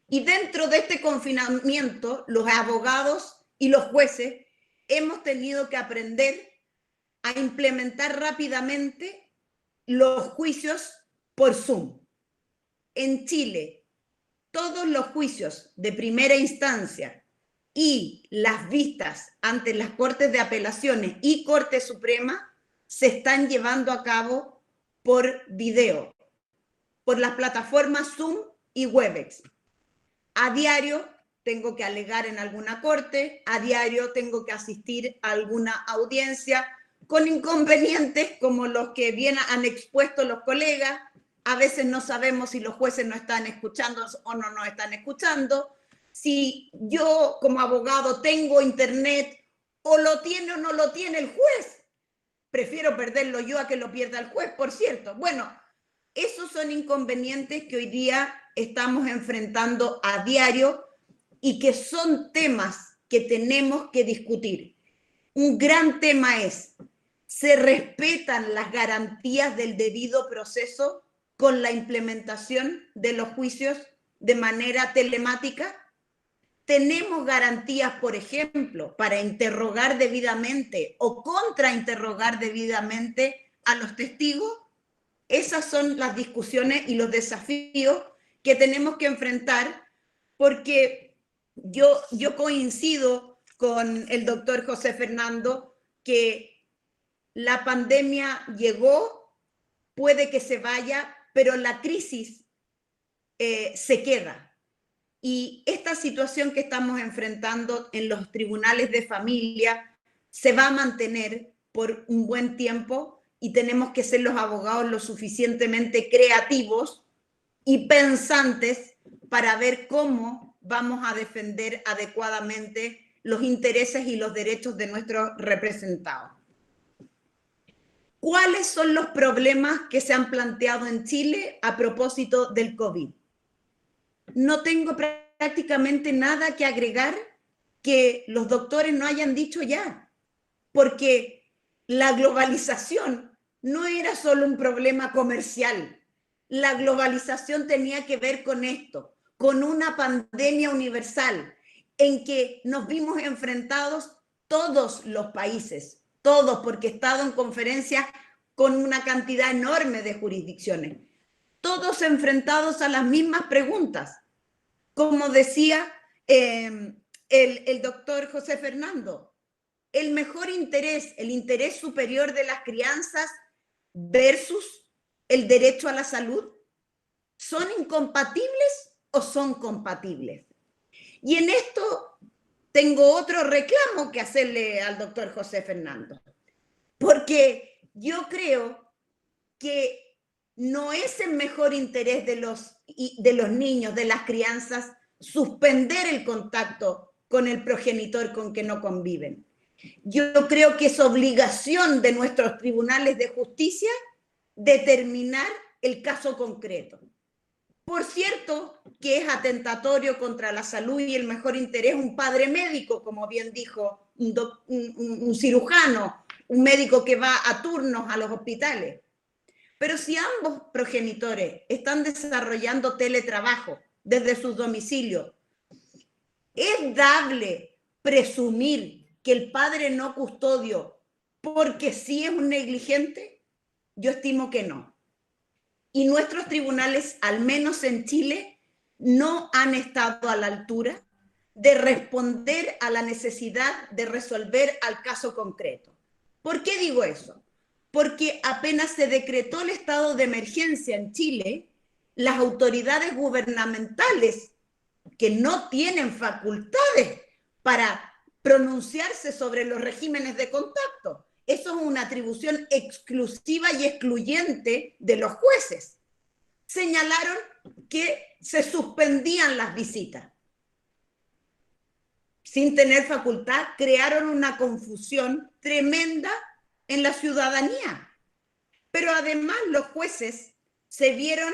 Y dentro de este confinamiento, los abogados y los jueces hemos tenido que aprender a implementar rápidamente los juicios por Zoom. En Chile, todos los juicios de primera instancia y las vistas ante las Cortes de Apelaciones y Corte Suprema se están llevando a cabo por video, por las plataformas Zoom y Webex. A diario tengo que alegar en alguna corte, a diario tengo que asistir a alguna audiencia, con inconvenientes como los que bien han expuesto los colegas. A veces no sabemos si los jueces nos están escuchando o no nos están escuchando. Si yo como abogado tengo internet, o lo tiene o no lo tiene el juez. Prefiero perderlo yo a que lo pierda el juez, por cierto. Bueno, esos son inconvenientes que hoy día estamos enfrentando a diario y que son temas que tenemos que discutir. Un gran tema es, ¿se respetan las garantías del debido proceso con la implementación de los juicios de manera telemática? ¿Tenemos garantías, por ejemplo, para interrogar debidamente o contrainterrogar debidamente a los testigos? Esas son las discusiones y los desafíos que tenemos que enfrentar, porque yo coincido con el doctor José Fernando que la pandemia llegó, puede que se vaya, pero la crisis se queda. Y esta situación que estamos enfrentando en los tribunales de familia se va a mantener por un buen tiempo, y tenemos que ser los abogados lo suficientemente creativos y pensantes para ver cómo vamos a defender adecuadamente los intereses y los derechos de nuestros representados. ¿Cuáles son los problemas que se han planteado en Chile a propósito del COVID? No tengo prácticamente nada que agregar que los doctores no hayan dicho ya, porque la globalización no era solo un problema comercial. La globalización tenía que ver con esto, con una pandemia universal en que nos vimos enfrentados todos los países, todos, porque he estado en conferencias con una cantidad enorme de jurisdicciones, todos enfrentados a las mismas preguntas. Como decía el doctor José Fernando, el mejor interés, el interés superior de las crianzas versus el derecho a la salud, ¿son incompatibles o son compatibles? Y en esto tengo otro reclamo que hacerle al doctor José Fernando, porque yo creo que no es el mejor interés de los niños, de las crianzas, suspender el contacto con el progenitor con que no conviven. Yo creo que es obligación de nuestros tribunales de justicia determinar el caso concreto. Por cierto, que es atentatorio contra la salud y el mejor interés un padre médico, como bien dijo un cirujano, un médico que va a turnos a los hospitales. Pero si ambos progenitores están desarrollando teletrabajo desde sus domicilios, ¿es dable presumir que el padre no custodio porque sí es un negligente? Yo estimo que no. Y nuestros tribunales, al menos en Chile, no han estado a la altura de responder a la necesidad de resolver al caso concreto. ¿Por qué digo eso? Porque apenas se decretó el estado de emergencia en Chile, las autoridades gubernamentales que no tienen facultades para pronunciarse sobre los regímenes de contacto, eso es una atribución exclusiva y excluyente de los jueces, señalaron que se suspendían las visitas. Sin tener facultad, crearon una confusión tremenda en la ciudadanía. Pero además los jueces se vieron,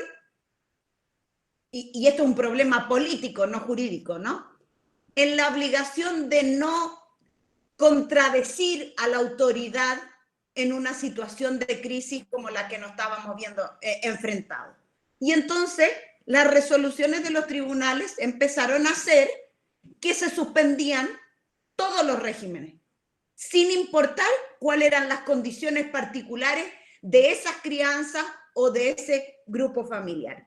y esto es un problema político, no jurídico, ¿no?, en la obligación de no contradecir a la autoridad en una situación de crisis como la que nos estábamos viendo enfrentados. Y entonces las resoluciones de los tribunales empezaron a hacer que se suspendían todos los regímenes, sin importar cuáles eran las condiciones particulares de esas crianzas o de ese grupo familiar.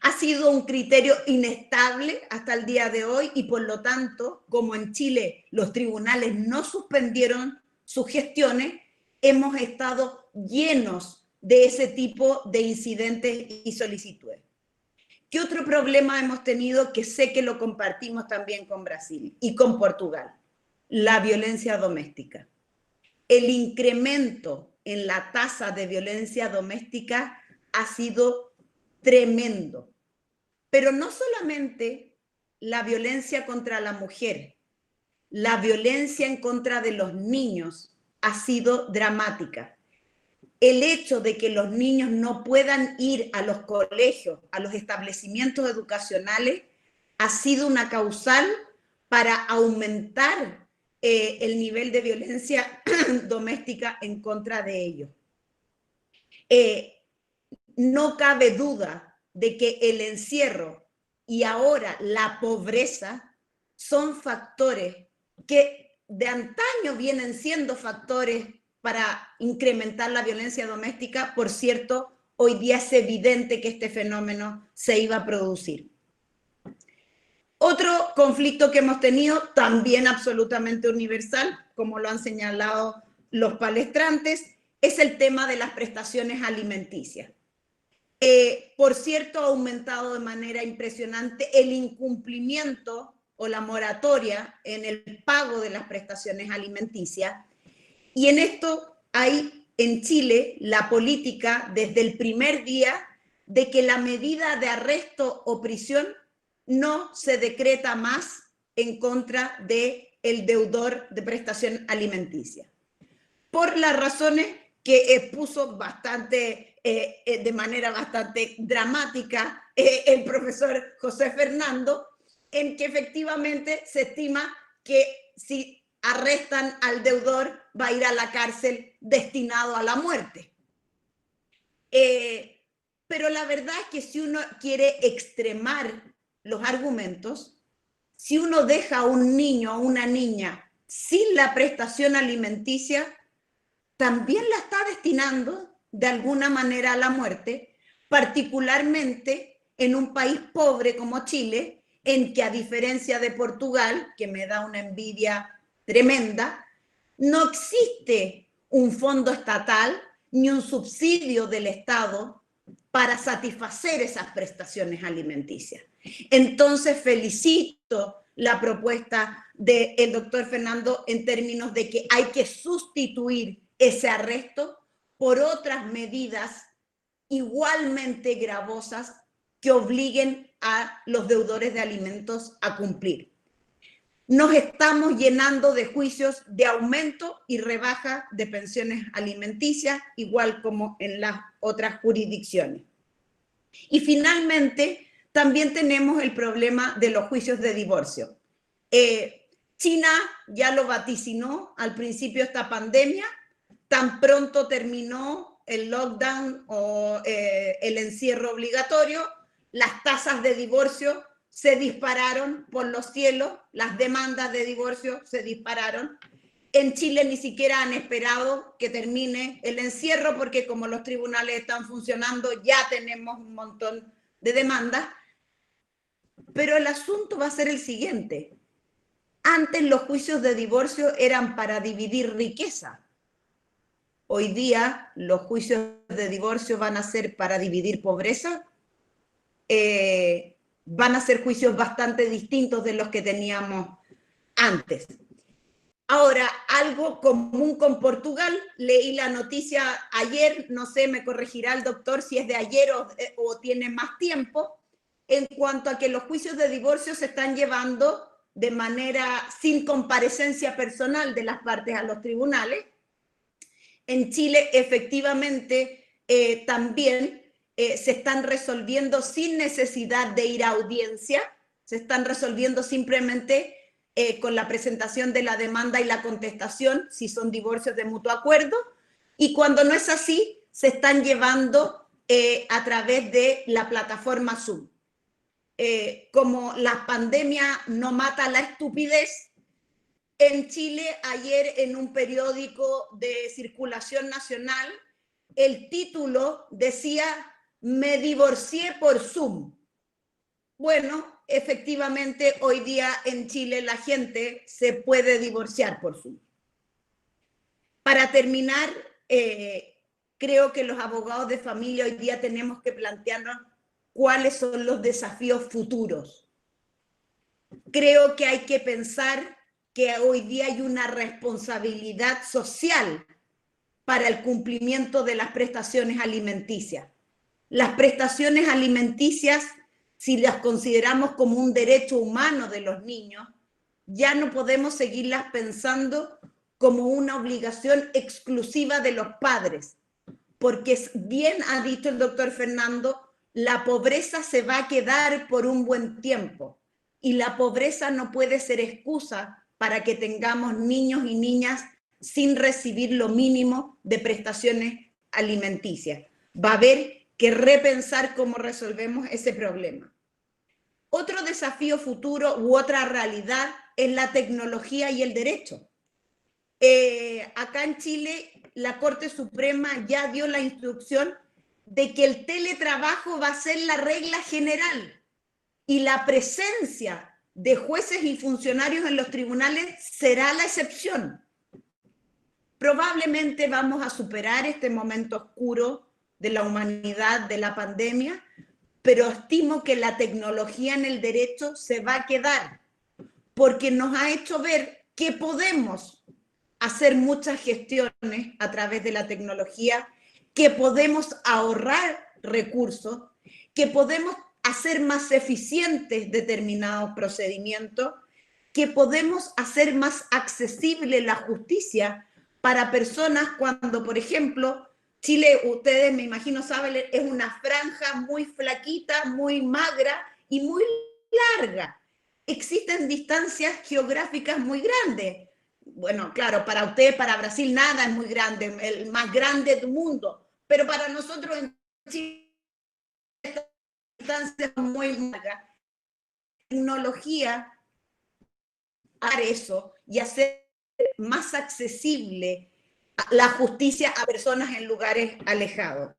Ha sido un criterio inestable hasta el día de hoy y por lo tanto, como en Chile los tribunales no suspendieron sus gestiones, hemos estado llenos de ese tipo de incidentes y solicitudes. ¿Qué otro problema hemos tenido que sé que lo compartimos también con Brasil y con Portugal? La violencia doméstica. El incremento en la tasa de violencia doméstica ha sido tremendo. Pero no solamente la violencia contra la mujer, la violencia en contra de los niños ha sido dramática. El hecho de que los niños no puedan ir a los colegios, a los establecimientos educacionales, ha sido una causal para aumentar el nivel de violencia doméstica en contra de ellos. No cabe duda de que el encierro y ahora la pobreza son factores que de antaño vienen siendo factores para incrementar la violencia doméstica. Por cierto, hoy día es evidente que este fenómeno se iba a producir. Otro conflicto que hemos tenido, también absolutamente universal, como lo han señalado los palestrantes, es el tema de las prestaciones alimenticias. Por cierto, ha aumentado de manera impresionante el incumplimiento o la moratoria en el pago de las prestaciones alimenticias. Y en esto hay en Chile la política desde el primer día de que la medida de arresto o prisión no se decreta más en contra del deudor de prestación alimenticia. Por las razones que expuso bastante, de manera bastante dramática el profesor José Fernando, en que efectivamente se estima que si arrestan al deudor va a ir a la cárcel destinado a la muerte. Pero la verdad es que si uno quiere extremar los argumentos, si uno deja a un niño o una niña sin la prestación alimenticia, también la está destinando de alguna manera a la muerte, particularmente en un país pobre como Chile, en que a diferencia de Portugal, que me da una envidia tremenda, no existe un fondo estatal ni un subsidio del Estado para satisfacer esas prestaciones alimenticias. Entonces felicito la propuesta del doctor Fernando en términos de que hay que sustituir ese arresto por otras medidas igualmente gravosas que obliguen a los deudores de alimentos a cumplir. Nos estamos llenando de juicios de aumento y rebaja de pensiones alimenticias, igual como en las otras jurisdicciones. Y finalmente, también tenemos el problema de los juicios de divorcio. China ya lo vaticinó al principio de esta pandemia, tan pronto terminó el lockdown o el encierro obligatorio, las tasas de divorcio se dispararon por los cielos, las demandas de divorcio se dispararon. En Chile ni siquiera han esperado que termine el encierro porque como los tribunales están funcionando ya tenemos un montón de demandas. Pero el asunto va a ser el siguiente. Antes los juicios de divorcio eran para dividir riqueza. Hoy día los juicios de divorcio van a ser para dividir pobreza. Van a ser juicios bastante distintos de los que teníamos antes. Ahora, algo común con Portugal, leí la noticia ayer, no sé, me corregirá el doctor si es de ayer o tiene más tiempo, en cuanto a que los juicios de divorcio se están llevando de manera sin comparecencia personal de las partes a los tribunales. En Chile, efectivamente, también se están resolviendo sin necesidad de ir a audiencia, se están resolviendo simplemente con la presentación de la demanda y la contestación, si son divorcios de mutuo acuerdo, y cuando no es así, se están llevando a través de la plataforma Zoom. Como la pandemia no mata la estupidez, en Chile ayer en un periódico de circulación nacional, el título decía "Me divorcié por Zoom". Bueno, efectivamente hoy día en Chile la gente se puede divorciar por Zoom. Para terminar, creo que los abogados de familia hoy día tenemos que plantearnos cuáles son los desafíos futuros. Creo que hay que pensar que hoy día hay una responsabilidad social para el cumplimiento de las prestaciones alimenticias. Las prestaciones alimenticias, si las consideramos como un derecho humano de los niños, ya no podemos seguirlas pensando como una obligación exclusiva de los padres, porque bien ha dicho el doctor Fernando, la pobreza se va a quedar por un buen tiempo y la pobreza no puede ser excusa para que tengamos niños y niñas sin recibir lo mínimo de prestaciones alimenticias. Va a haber que repensar cómo resolvemos ese problema. Otro desafío futuro u otra realidad es la tecnología y el derecho. Acá en Chile, la Corte Suprema ya dio la instrucción de que el teletrabajo va a ser la regla general y la presencia de jueces y funcionarios en los tribunales será la excepción. Probablemente vamos a superar este momento oscuro de la humanidad, de la pandemia, pero estimo que la tecnología en el derecho se va a quedar, porque nos ha hecho ver que podemos hacer muchas gestiones a través de la tecnología, que podemos ahorrar recursos, que podemos hacer más eficientes determinados procedimientos, que podemos hacer más accesible la justicia para personas cuando, por ejemplo, Chile, ustedes me imagino saben, es una franja muy flaquita, muy magra y muy larga. Existen distancias geográficas muy grandes. Bueno, claro, para ustedes, para Brasil, nada es muy grande, el más grande del mundo, pero para nosotros en Chile, esta distancia es muy larga. Tecnología, hacer eso y hacer más accesible la justicia a personas en lugares alejados.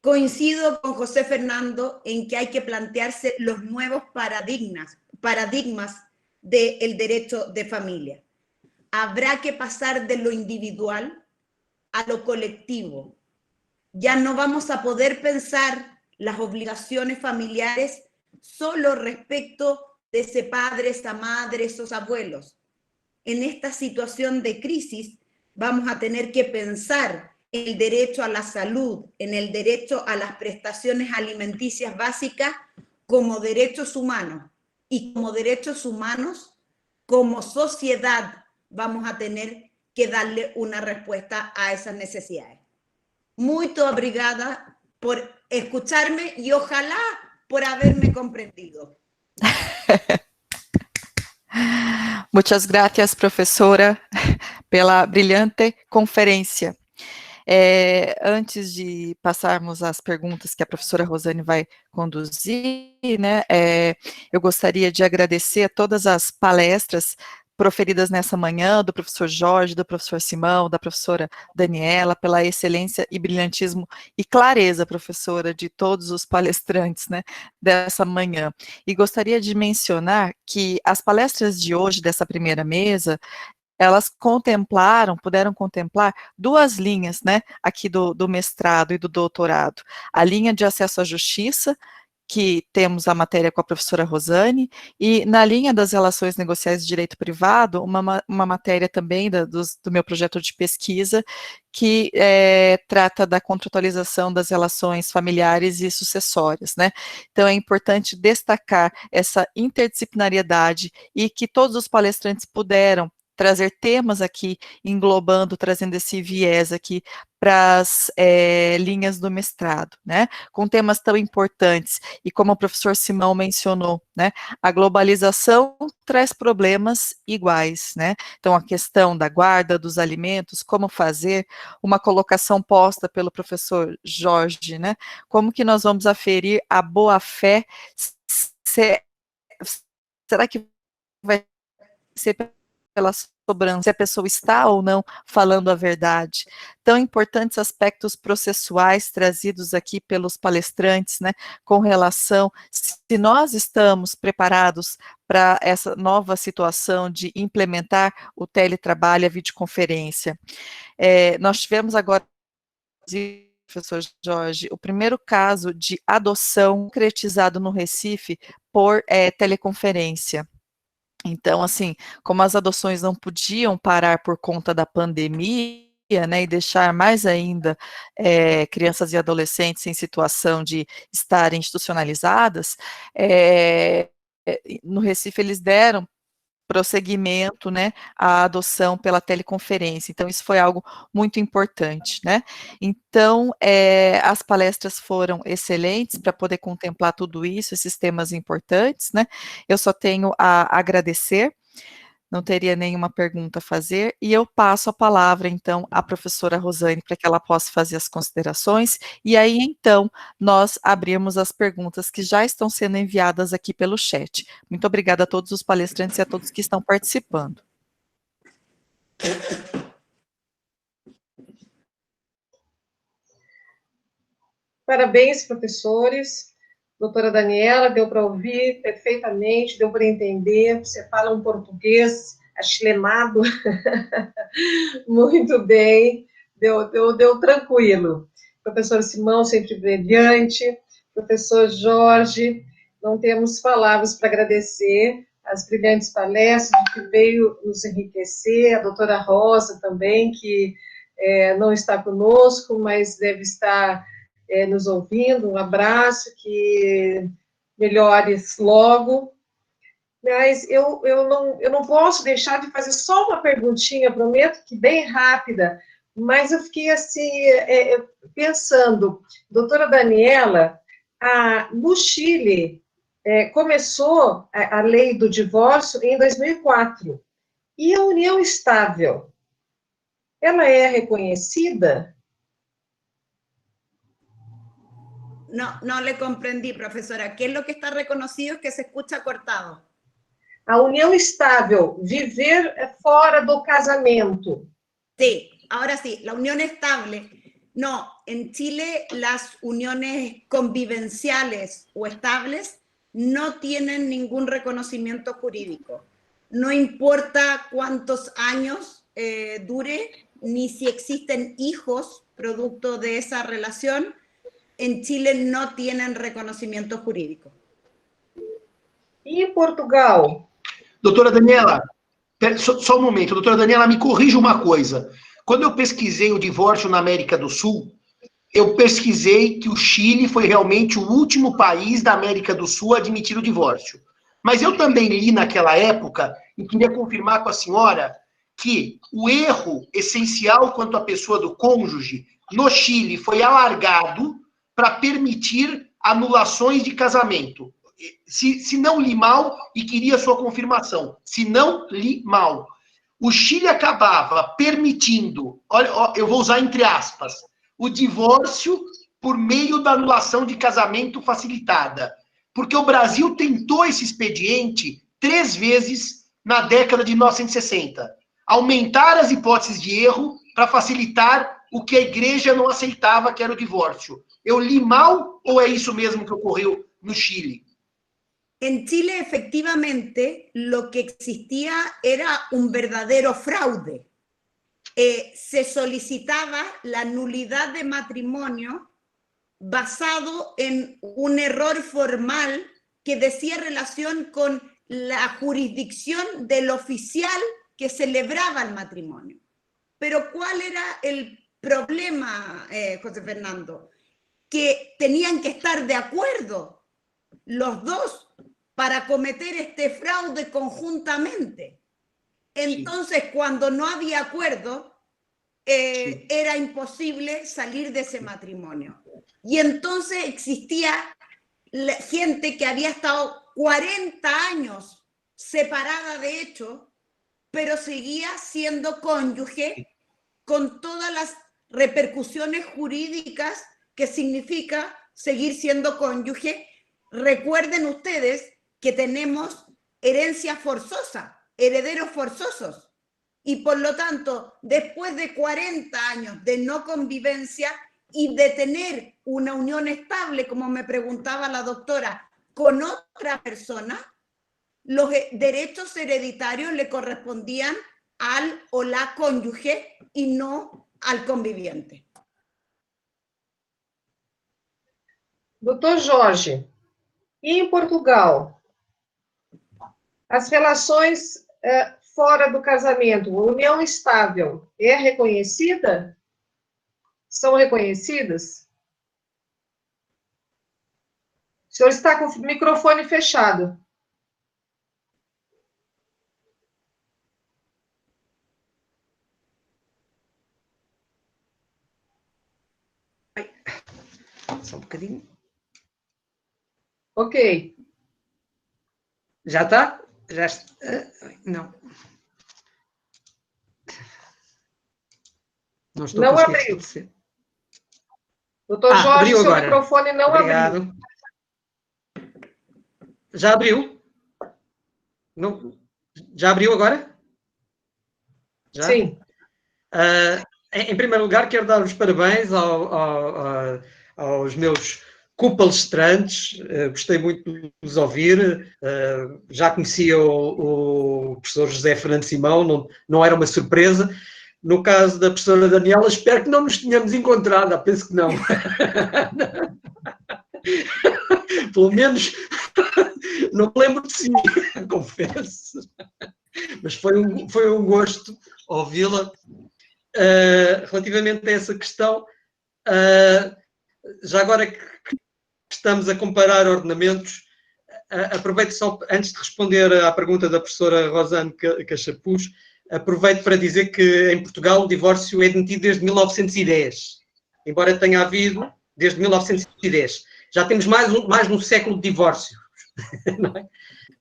Coincido con José Fernando en que hay que plantearse los nuevos paradigmas del derecho de familia. Habrá que pasar de lo individual a lo colectivo. Ya no vamos a poder pensar las obligaciones familiares solo respecto de ese padre, esa madre, esos abuelos. En esta situación de crisis vamos a tener que pensar en el derecho a la salud, en el derecho a las prestaciones alimenticias básicas como derechos humanos. Y como derechos humanos, como sociedad, vamos a tener que darle una respuesta a esas necesidades. Muy obrigada por escucharme y ojalá por haberme comprendido. Muchas gracias, professora, pela brilhante conferência. Antes de passarmos às perguntas que a professora Rosane vai conduzir, né, eu gostaria de agradecer a todas as palestras proferidas nessa manhã, do professor Jorge, do professor Simão, da professora Daniela, pela excelência e brilhantismo e clareza, professora, de todos os palestrantes, né, dessa manhã. E gostaria de mencionar que as palestras de hoje, dessa primeira mesa, elas puderam contemplar duas linhas, né, aqui do mestrado e do doutorado. A linha de acesso à justiça, que temos a matéria com a professora Rosane, e na linha das relações negociais de direito privado, uma matéria também do meu projeto de pesquisa, que trata da contratualização das relações familiares e sucessórias, né? Então, é importante destacar essa interdisciplinariedade e que todos os palestrantes puderam trazer temas aqui, englobando, trazendo esse viés aqui para as linhas do mestrado, né, com temas tão importantes, e como o professor Simão mencionou, né, a globalização traz problemas iguais, né, então a questão da guarda dos alimentos, como fazer, uma colocação posta pelo professor Jorge, né, como que nós vamos aferir a boa-fé, será que vai ser pela sobrança, se a pessoa está ou não falando a verdade. Tão importantes aspectos processuais trazidos aqui pelos palestrantes, né, com relação, se nós estamos preparados para essa nova situação de implementar o teletrabalho e a videoconferência. Nós tivemos agora, professor Jorge, o primeiro caso de adoção concretizado no Recife por teleconferência. Então, assim, como as adoções não podiam parar por conta da pandemia, né, e deixar mais ainda crianças e adolescentes em situação de estarem institucionalizadas, no Recife eles deram prosseguimento, né, à adoção pela teleconferência. Então, isso foi algo muito importante, né. Então, as palestras foram excelentes para poder contemplar tudo isso, esses temas importantes, né. Eu só tenho a agradecer, não teria nenhuma pergunta a fazer, e eu passo a palavra, então, à professora Rosane, para que ela possa fazer as considerações, e aí, então, nós abrimos as perguntas que já estão sendo enviadas aqui pelo chat. Muito obrigada a todos os palestrantes e a todos que estão participando. Parabéns, professores. Doutora Daniela, deu para ouvir perfeitamente, deu para entender, você fala um português achilemado, muito bem, deu tranquilo. Professor Simão, sempre brilhante, professor Jorge, não temos palavras para agradecer as brilhantes palestras que veio nos enriquecer, a doutora Rosa também, que não está conosco, mas deve estar nos ouvindo, um abraço, que melhores logo. Mas eu não posso deixar de fazer só uma perguntinha, prometo que bem rápida, mas eu fiquei assim, pensando, doutora Daniela, no Chile, começou a lei do divórcio em 2004, e a união estável, ela é reconhecida? No le comprendí, profesora. ¿Qué es lo que está reconocido? Es que se escucha cortado. A união estável, viver fora do casamento. Sí, ahora sí, la unión estable. No, en Chile las uniones convivenciales o estables no tienen ningún reconocimiento jurídico. No importa cuántos años dure, ni si existen hijos producto de esa relación, en Chile no tienen reconocimiento jurídico. E em Portugal? Doutora Daniela, só um momento. Doutora Daniela, me corrija uma coisa. Quando eu pesquisei o divórcio na América do Sul, eu pesquisei que o Chile foi realmente o último país da América do Sul a admitir o divórcio. Mas eu também li naquela época, e queria confirmar com a senhora, que o erro essencial quanto à pessoa do cônjuge no Chile foi alargado para permitir anulações de casamento. Se não li mal, e queria sua confirmação, se não li mal, o Chile acabava permitindo, olha, eu vou usar entre aspas, o divórcio por meio da anulação de casamento facilitada. Porque o Brasil tentou esse expediente 3 vezes na década de 1960. Aumentar as hipóteses de erro para facilitar o que a igreja não aceitava, que era o divórcio. Eu li mal ou é isso mesmo que ocorreu no Chile? En Chile, efectivamente, lo que existía era un verdadero fraude. Se solicitaba la nulidad de matrimonio basado en un error formal que decía relación con la jurisdicción del oficial que celebraba el matrimonio. Pero ¿cuál era el problema, José Fernando? Que tenían que estar de acuerdo los dos para cometer este fraude conjuntamente. Entonces, cuando no había acuerdo, era imposible salir de ese matrimonio. Y entonces existía gente que había estado 40 años separada de hecho, pero seguía siendo cónyuge con todas las repercusiones jurídicas que significa seguir siendo cónyuge. Recuerden ustedes que tenemos herencia forzosa, herederos forzosos, y por lo tanto, después de 40 años de no convivencia y de tener una unión estable, como me preguntaba la doctora, con otra persona, los derechos hereditarios le correspondían al o la cónyuge y no al conviviente. Doutor Jorge, e em Portugal? As relações fora do casamento, união estável, é reconhecida? São reconhecidas? O senhor está com o microfone fechado. Só um bocadinho. Ok. Já está? Já está? Não. Não estou não conseguindo abriu. estabelecer. Doutor Jorge, abriu seu agora. microfone não Obrigado. abriu. Já abriu? Não. Já abriu agora? Já? Sim. Em primeiro lugar, quero dar os parabéns aos meus copalestrantes. Gostei muito de os ouvir. Já conhecia o professor José Fernando Simão, não era uma surpresa. No caso da professora Daniela, espero que não nos tenhamos encontrado, penso que não. Pelo menos não me lembro de si, confesso. Mas foi um gosto ouvi-la. Relativamente a essa questão, já agora que estamos a comparar ordenamentos, aproveito só, antes de responder à pergunta da professora Rosane Cachapuz, aproveito para dizer que em Portugal o divórcio é admitido desde 1910, embora tenha havido desde 1910. Já temos mais de um século de divórcio, não é?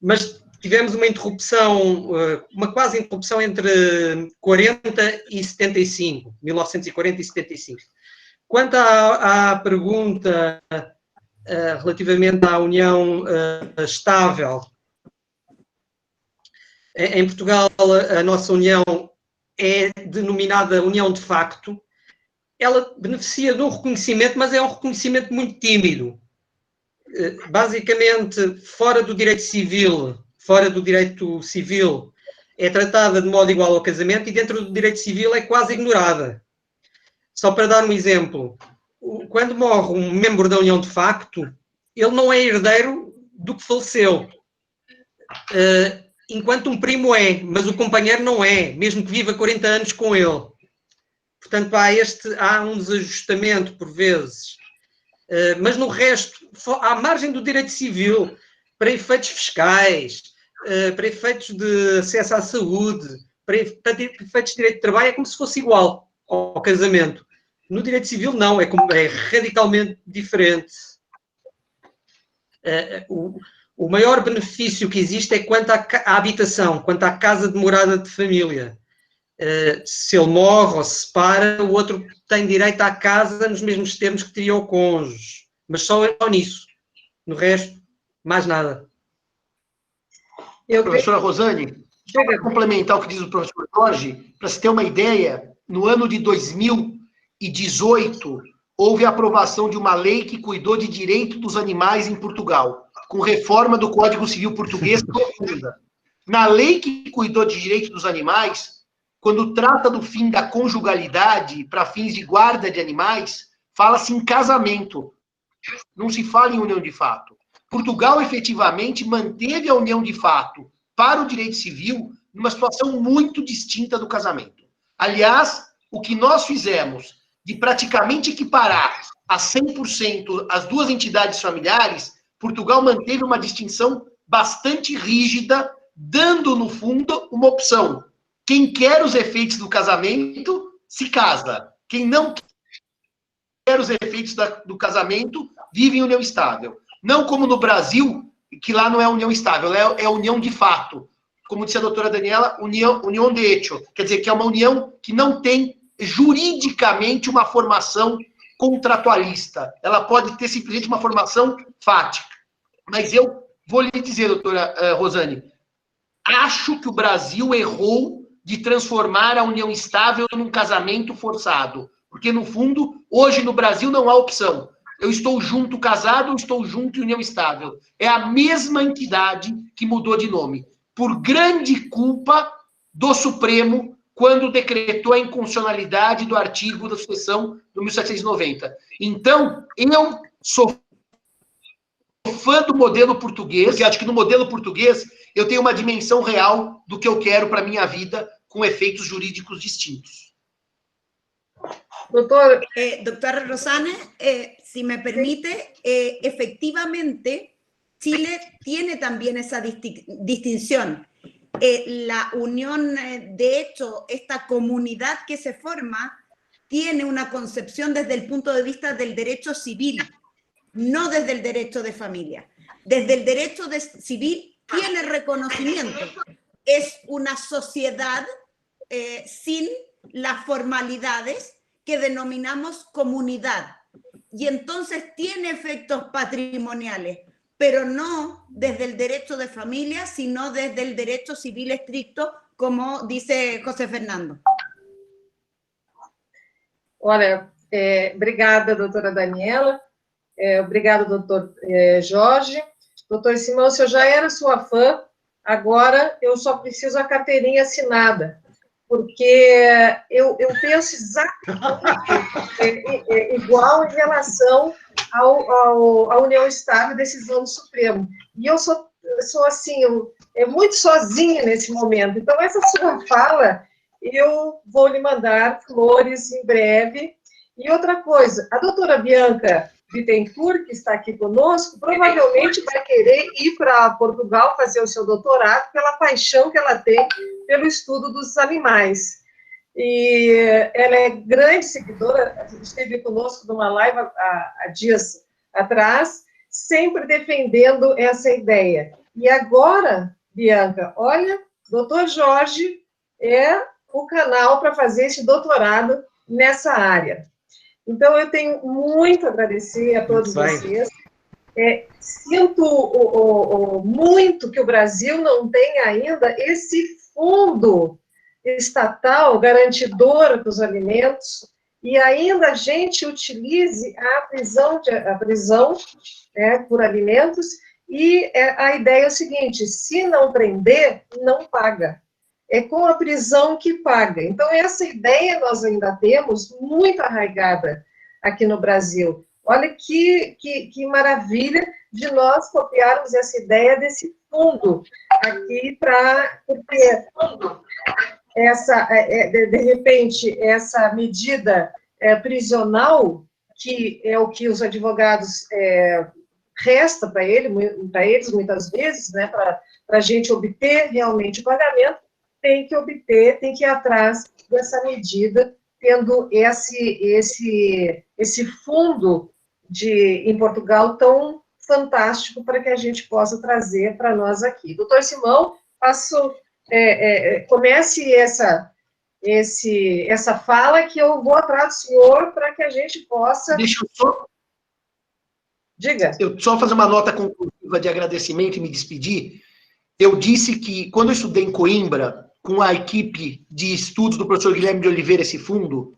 Mas tivemos uma interrupção, uma quase interrupção entre 40 e 75, 1940 e 75. Quanto à pergunta relativamente à união estável, em Portugal a nossa união é denominada união de facto. Ela beneficia de um reconhecimento, mas é um reconhecimento muito tímido. Basicamente, fora do direito civil, é tratada de modo igual ao casamento e dentro do direito civil é quase ignorada. Só para dar um exemplo, quando morre um membro da união de facto, ele não é herdeiro do que faleceu, enquanto um primo é, mas o companheiro não é, mesmo que viva 40 anos com ele. Portanto, há um desajustamento por vezes, mas no resto, à margem do direito civil, para efeitos fiscais, para efeitos de acesso à saúde, para efeitos de direito de trabalho, é como se fosse igual ao casamento. No direito civil, não, é radicalmente diferente. O maior benefício que existe é quanto à habitação, quanto à casa de morada de família. Se ele morre ou se separa, o outro tem direito à casa nos mesmos termos que teria o cônjuge. Mas só nisso. No resto, mais nada. Professora Rosane, só para complementar o que diz o professor Jorge, para se ter uma ideia, no ano de 2018, houve a aprovação de uma lei que cuidou de direito dos animais em Portugal, com reforma do Código Civil Português profunda. Na lei que cuidou de direito dos animais, quando trata do fim da conjugalidade para fins de guarda de animais, fala-se em casamento. Não se fala em união de fato. Portugal, efetivamente, manteve a união de fato para o direito civil numa situação muito distinta do casamento. Aliás, o que nós fizemos de praticamente equiparar a 100% as duas entidades familiares, Portugal manteve uma distinção bastante rígida, dando, no fundo, uma opção. Quem quer os efeitos do casamento, se casa. Quem não quer os efeitos do casamento, vive em união estável. Não como no Brasil, que lá não é união estável, é união de fato. Como disse a doutora Daniela, união de hecho. Quer dizer, que é uma união que não tem juridicamente uma formação contratualista. Ela pode ter simplesmente uma formação fática. Mas eu vou lhe dizer, doutora Rosane, acho que o Brasil errou de transformar a união estável num casamento forçado. Porque, no fundo, hoje no Brasil não há opção. Eu estou junto casado, eu estou junto em união estável. É a mesma entidade que mudou de nome. Por grande culpa do Supremo, quando decretou a inconstitucionalidade do artigo da sucessão do 1790. Então, eu sou fã do modelo português, porque acho que no modelo português eu tenho uma dimensão real do que eu quero para a minha vida, com efeitos jurídicos distintos. Doctora Rosane, si me permite, efectivamente, Chile tiene también esa distinción. La unión, de hecho, esta comunidad que se forma tiene una concepción desde el punto de vista del derecho civil, no desde el derecho de familia. Desde el derecho civil tiene reconocimiento. Es una sociedad sin las formalidades que denominamos comunidad. Y entonces tiene efectos patrimoniales, pero no desde el derecho de familia, sino desde el derecho civil estricto, como dice José Fernando. Olha, obrigada, doutora Daniela, obrigado, doutor Jorge. Doutor Simão, se eu já era sua fã, agora eu só preciso a carteirinha assinada, porque eu penso exatamente igual em relação à união estável e decisão do Supremo. E eu sou assim, muito sozinha nesse momento. Então, essa sua fala, eu vou lhe mandar flores em breve. E outra coisa, a doutora Bianca Bittencourt, que está aqui conosco, provavelmente vai querer ir para Portugal fazer o seu doutorado pela paixão que ela tem pelo estudo dos animais. E ela é grande seguidora, esteve conosco numa live há dias atrás, sempre defendendo essa ideia. E agora, Bianca, olha, doutor Jorge é o canal para fazer esse doutorado nessa área. Então, eu tenho muito a agradecer a todos vocês. Sinto muito que o Brasil não tem ainda esse fundo estatal garantidor dos alimentos, e ainda a gente utilize a prisão por alimentos, e a ideia é o seguinte: se não prender, não paga. É com a prisão que paga. Então, essa ideia nós ainda temos muito arraigada aqui no Brasil. Olha que maravilha de nós copiarmos essa ideia desse fundo aqui, porque de repente, essa medida prisional, que é o que os advogados resta para eles muitas vezes, né, para a gente obter realmente o pagamento, tem que ir atrás dessa medida, tendo esse fundo em Portugal tão fantástico para que a gente possa trazer para nós aqui. Doutor Simão, comece essa fala, que eu vou atrás do senhor para que a gente possa... Deixa eu só... Diga. Eu só fazer uma nota conclusiva de agradecimento e me despedir. Eu disse que, quando eu estudei em Coimbra, com a equipe de estudos do professor Guilherme de Oliveira, esse fundo,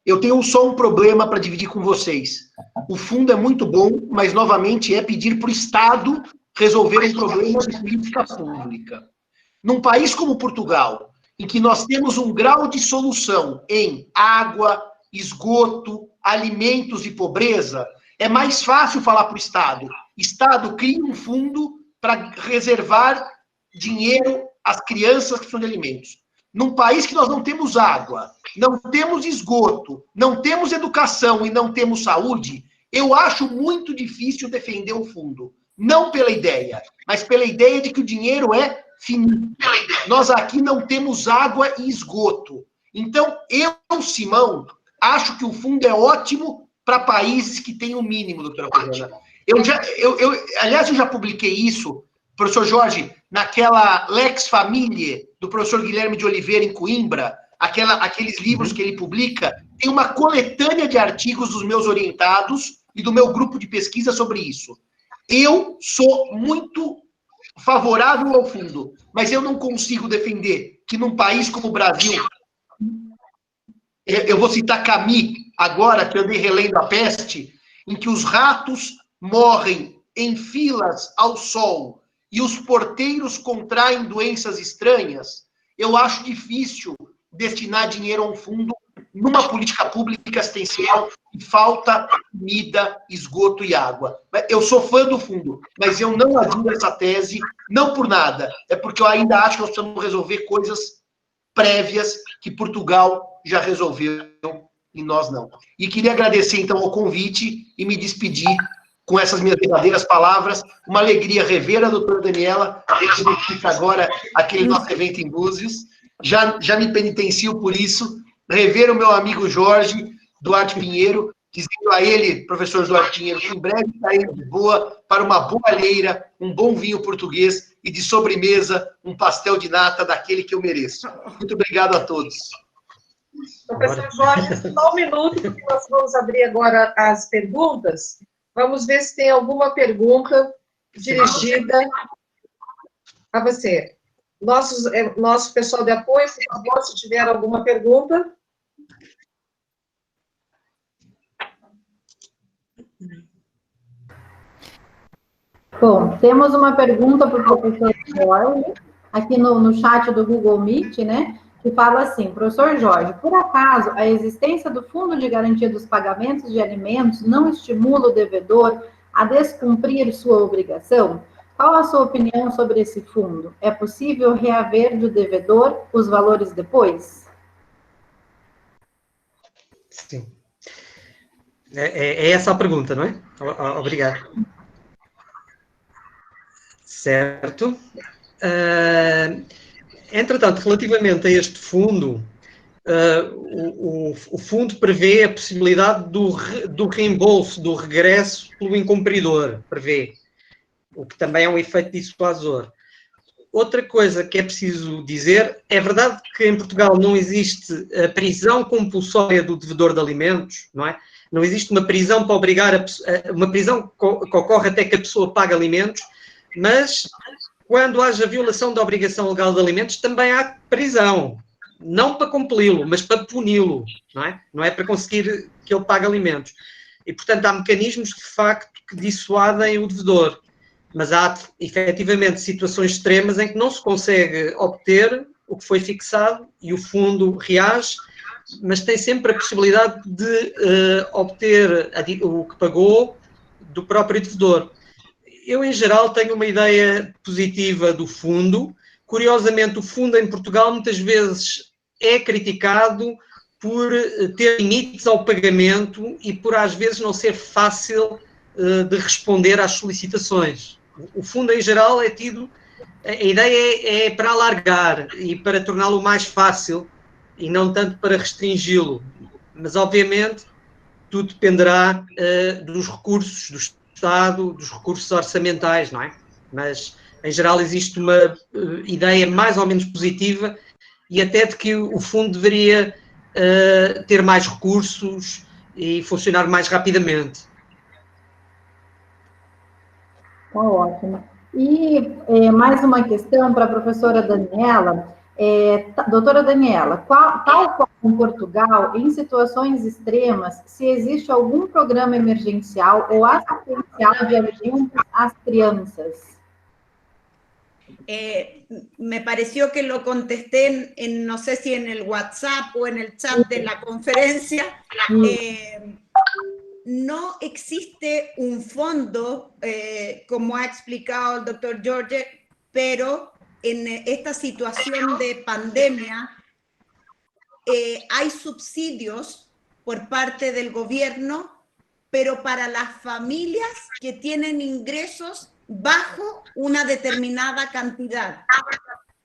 eu tenho só um problema para dividir com vocês. O fundo é muito bom, mas, novamente, é pedir para o Estado resolver um problema de política pública. Num país como Portugal, em que nós temos um grau de solução em água, esgoto, alimentos e pobreza, é mais fácil falar para o Estado. Estado, cria um fundo para reservar dinheiro às crianças que precisam de alimentos. Num país que nós não temos água, não temos esgoto, não temos educação e não temos saúde, eu acho muito difícil defender o fundo. Não pela ideia, mas pela ideia de que o dinheiro é finito. Nós aqui não temos água e esgoto. Então, eu, Simão, acho que o fundo é ótimo para países que têm o mínimo, doutora Rosana. Aliás, eu já publiquei isso, professor Jorge, naquela Lex Familiae, do professor Guilherme de Oliveira, em Coimbra, aqueles livros que ele publica, tem uma coletânea de artigos dos meus orientados e do meu grupo de pesquisa sobre isso. Eu sou muito favorável ao fundo, mas eu não consigo defender que num país como o Brasil, eu vou citar Camus, agora que eu andei relendo A Peste, em que os ratos morrem em filas ao sol e os porteiros contraem doenças estranhas, eu acho difícil destinar dinheiro a um fundo numa política pública assistencial que falta comida, esgoto e água. Eu sou fã do fundo, mas eu não adiro essa tese, não por nada, é porque eu ainda acho que nós precisamos resolver coisas prévias que Portugal já resolveu e nós não. E queria agradecer, então, o convite e me despedir com essas minhas verdadeiras palavras. Uma alegria rever a doutora Daniela, que fica agora aquele nosso evento em Búzios. Já me penitencio por isso. Rever o meu amigo Jorge Duarte Pinheiro, dizendo a ele, professor Duarte Pinheiro, que em breve está indo de boa para uma boa alheira, um bom vinho português e de sobremesa, um pastel de nata daquele que eu mereço. Muito obrigado a todos. Professor Jorge, só um minuto, porque nós vamos abrir agora as perguntas. Vamos ver se tem alguma pergunta dirigida a você. Nosso pessoal de apoio, por favor, se tiver alguma pergunta. Bom, temos uma pergunta para o professor Jorge, aqui no chat do Google Meet, né? Que fala assim: professor Jorge, por acaso a existência do Fundo de Garantia dos Pagamentos de Alimentos não estimula o devedor a descumprir sua obrigação? Qual a sua opinião sobre esse fundo? É possível reaver do devedor os valores depois? Sim. É essa a pergunta, não é? Obrigado. Certo. Entretanto, relativamente a este fundo, o fundo prevê a possibilidade do reembolso, do regresso pelo incumpridor, prevê, o que também é um efeito dissuasor. Outra coisa que é preciso dizer, é verdade que em Portugal não existe a prisão compulsória do devedor de alimentos, não é? Não existe uma prisão para obrigar uma prisão que ocorre até que a pessoa pague alimentos, mas quando haja violação da obrigação legal de alimentos, também há prisão. Não para compeli-lo, mas para puni-lo, não é? Não é para conseguir que ele pague alimentos. E, portanto, há mecanismos, de facto, que dissuadem o devedor. Mas há, efetivamente, situações extremas em que não se consegue obter o que foi fixado e o fundo reage, mas tem sempre a possibilidade de obter o que pagou do próprio devedor. Eu, em geral, tenho uma ideia positiva do fundo. Curiosamente, o fundo em Portugal muitas vezes é criticado por ter limites ao pagamento e por, às vezes, não ser fácil de responder às solicitações. O fundo, em geral, é tido... A ideia é para alargar e para torná-lo mais fácil e não tanto para restringi-lo. Mas, obviamente, tudo dependerá dos recursos do Estado, dos recursos orçamentais, não é? Mas, em geral, existe uma ideia mais ou menos positiva e até de que o fundo deveria ter mais recursos e funcionar mais rapidamente. Tá ótimo. E mais uma questão para a professora Daniela. Doutora Daniela, tal qual em Portugal, em situações extremas, se existe algum programa emergencial ou assistencial de alimentos às crianças? Me pareció que lo contesté no sé si en el WhatsApp o en el chat de la conferencia. No existe un fondo, como ha explicado el doctor George, pero en esta situación de pandemia hay subsidios por parte del gobierno, pero para las familias que tienen ingresos bajo una determinada cantidad.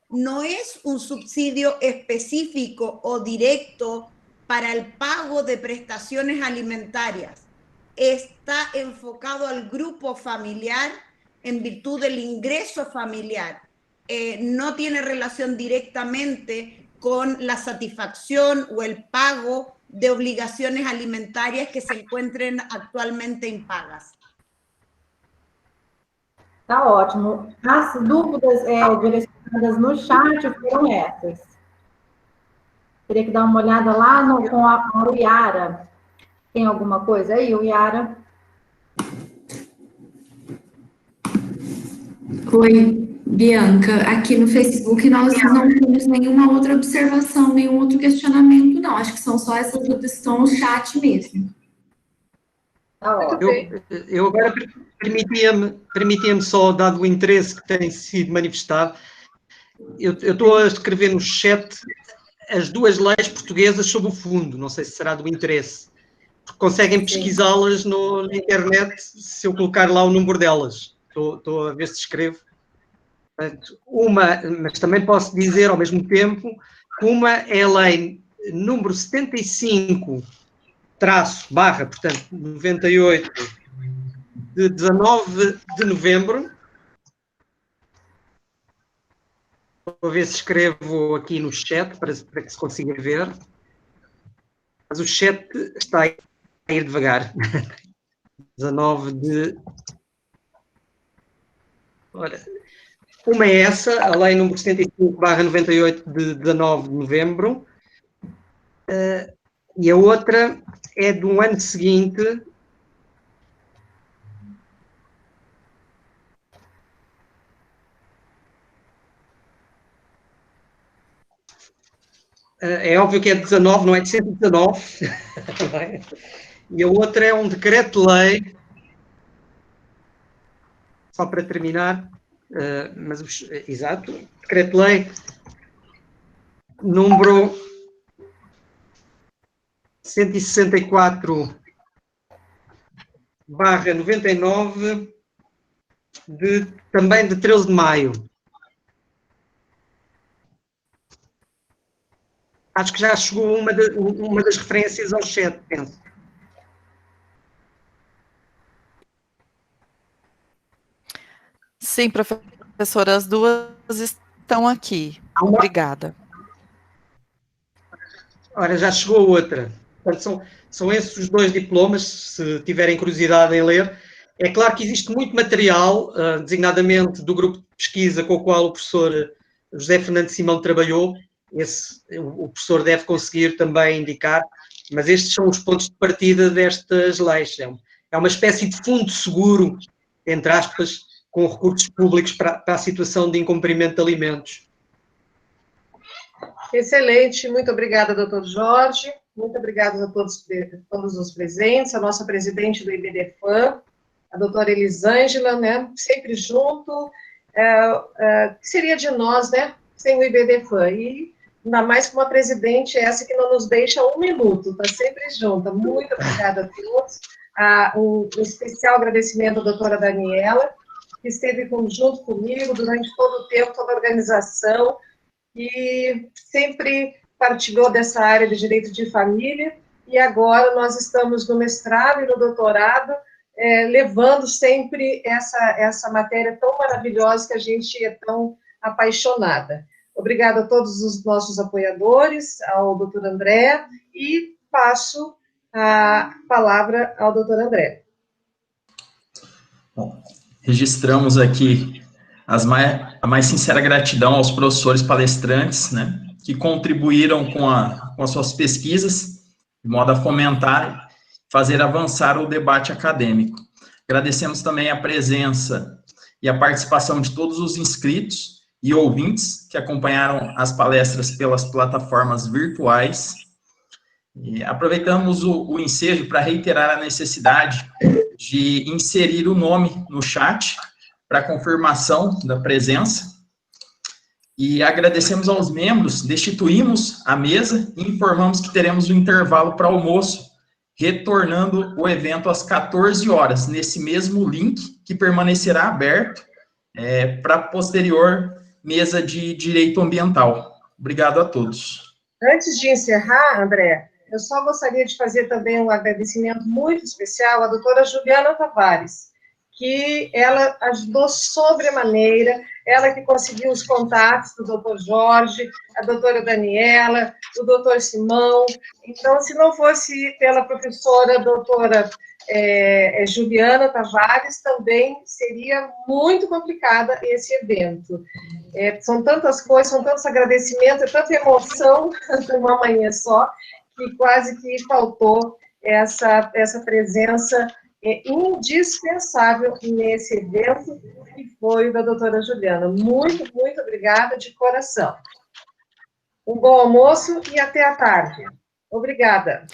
No es un subsidio específico o directo para el pago de prestaciones alimentarias. Está enfocado al grupo familiar en virtud del ingreso familiar. No tiene relación directamente con la satisfacción o el pago de obligaciones alimentarias que se encuentren actualmente impagas. Tá ótimo. As dúvidas direcionadas no chat foram essas. Teria que dar uma olhada lá com a Yara. Tem alguma coisa aí, Yara? Oi, Bianca. Aqui no Facebook nós não temos nenhuma outra observação, nenhum outro questionamento, não. Acho que são só essas dúvidas que estão no chat mesmo. Eu agora permitia-me só, dado o interesse que tem sido manifestado, eu estou a escrever no chat as duas leis portuguesas sobre o fundo, não sei se será do interesse. Conseguem pesquisá-las na internet se eu colocar lá o número delas. Estou a ver se escrevo. Portanto, mas também posso dizer ao mesmo tempo que uma é a lei número 75 portanto, 98, de 19 de novembro. Vou ver se escrevo aqui no chat para que se consiga ver. Mas o chat está a ir devagar. 19 de... Ora, uma é essa, a lei número 75/98 de 19 de novembro. E a outra é do ano seguinte. É óbvio que é 19, não é de 119. E a outra é um decreto-lei, só para terminar, exato, decreto-lei número 164 2020/99, também de 13 de maio. Acho que já chegou uma das referências ao chat, penso. Sim, professora, as duas estão aqui. Obrigada. Ora, já chegou outra. Portanto, são esses os 2 diplomas, se tiverem curiosidade em ler. É claro que existe muito material, designadamente do grupo de pesquisa com o qual o professor José Fernando Simão trabalhou. O professor deve conseguir também indicar, mas estes são os pontos de partida destas leis. É uma espécie de fundo seguro, entre aspas, com recursos públicos para a situação de incumprimento de alimentos. Excelente, muito obrigada, doutor Jorge, muito obrigada a todos os presentes, a nossa presidente do IBDFAM, a doutora Elisângela, né, sempre junto, que seria de nós, né, sem o IBDFAM, e ainda mais com uma presidente essa que não nos deixa um minuto, está sempre junta. Muito obrigada a todos, um especial agradecimento à doutora Daniela, que esteve junto comigo durante todo o tempo, toda a organização, e sempre partilhou dessa área de direito de família, e agora nós estamos no mestrado e no doutorado, levando sempre essa matéria tão maravilhosa que a gente é tão apaixonada. Obrigada a todos os nossos apoiadores, ao doutor André, e passo a palavra ao doutor André. Bom, registramos aqui a mais sincera gratidão aos professores palestrantes, né, que contribuíram com as suas pesquisas, de modo a fomentar e fazer avançar o debate acadêmico. Agradecemos também a presença e a participação de todos os inscritos e ouvintes que acompanharam as palestras pelas plataformas virtuais. E aproveitamos o ensejo para reiterar a necessidade de inserir o nome no chat para confirmação da presença. E agradecemos aos membros, destituímos a mesa e informamos que teremos um intervalo para almoço, retornando o evento às 14 horas, nesse mesmo link que permanecerá aberto para a posterior mesa de direito ambiental. Obrigado a todos. Antes de encerrar, André, eu só gostaria de fazer também um agradecimento muito especial à doutora Juliana Tavares, que ela ajudou sobremaneira, ela que conseguiu os contatos do doutor Jorge, a doutora Daniela, o doutor Simão. Então, se não fosse pela professora doutora Juliana Tavares, também seria muito complicada esse evento. São tantas coisas, são tantos agradecimentos, é tanta emoção numa manhã só, que quase que faltou essa presença indispensável nesse evento, que foi o da doutora Juliana. Muito, muito obrigada de coração. Um bom almoço e até à tarde. Obrigada.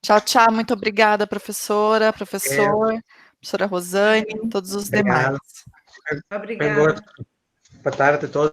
Tchau, tchau. Muito obrigada, professora, professora Rosane, todos os demais. Obrigada. Boa tarde a todos.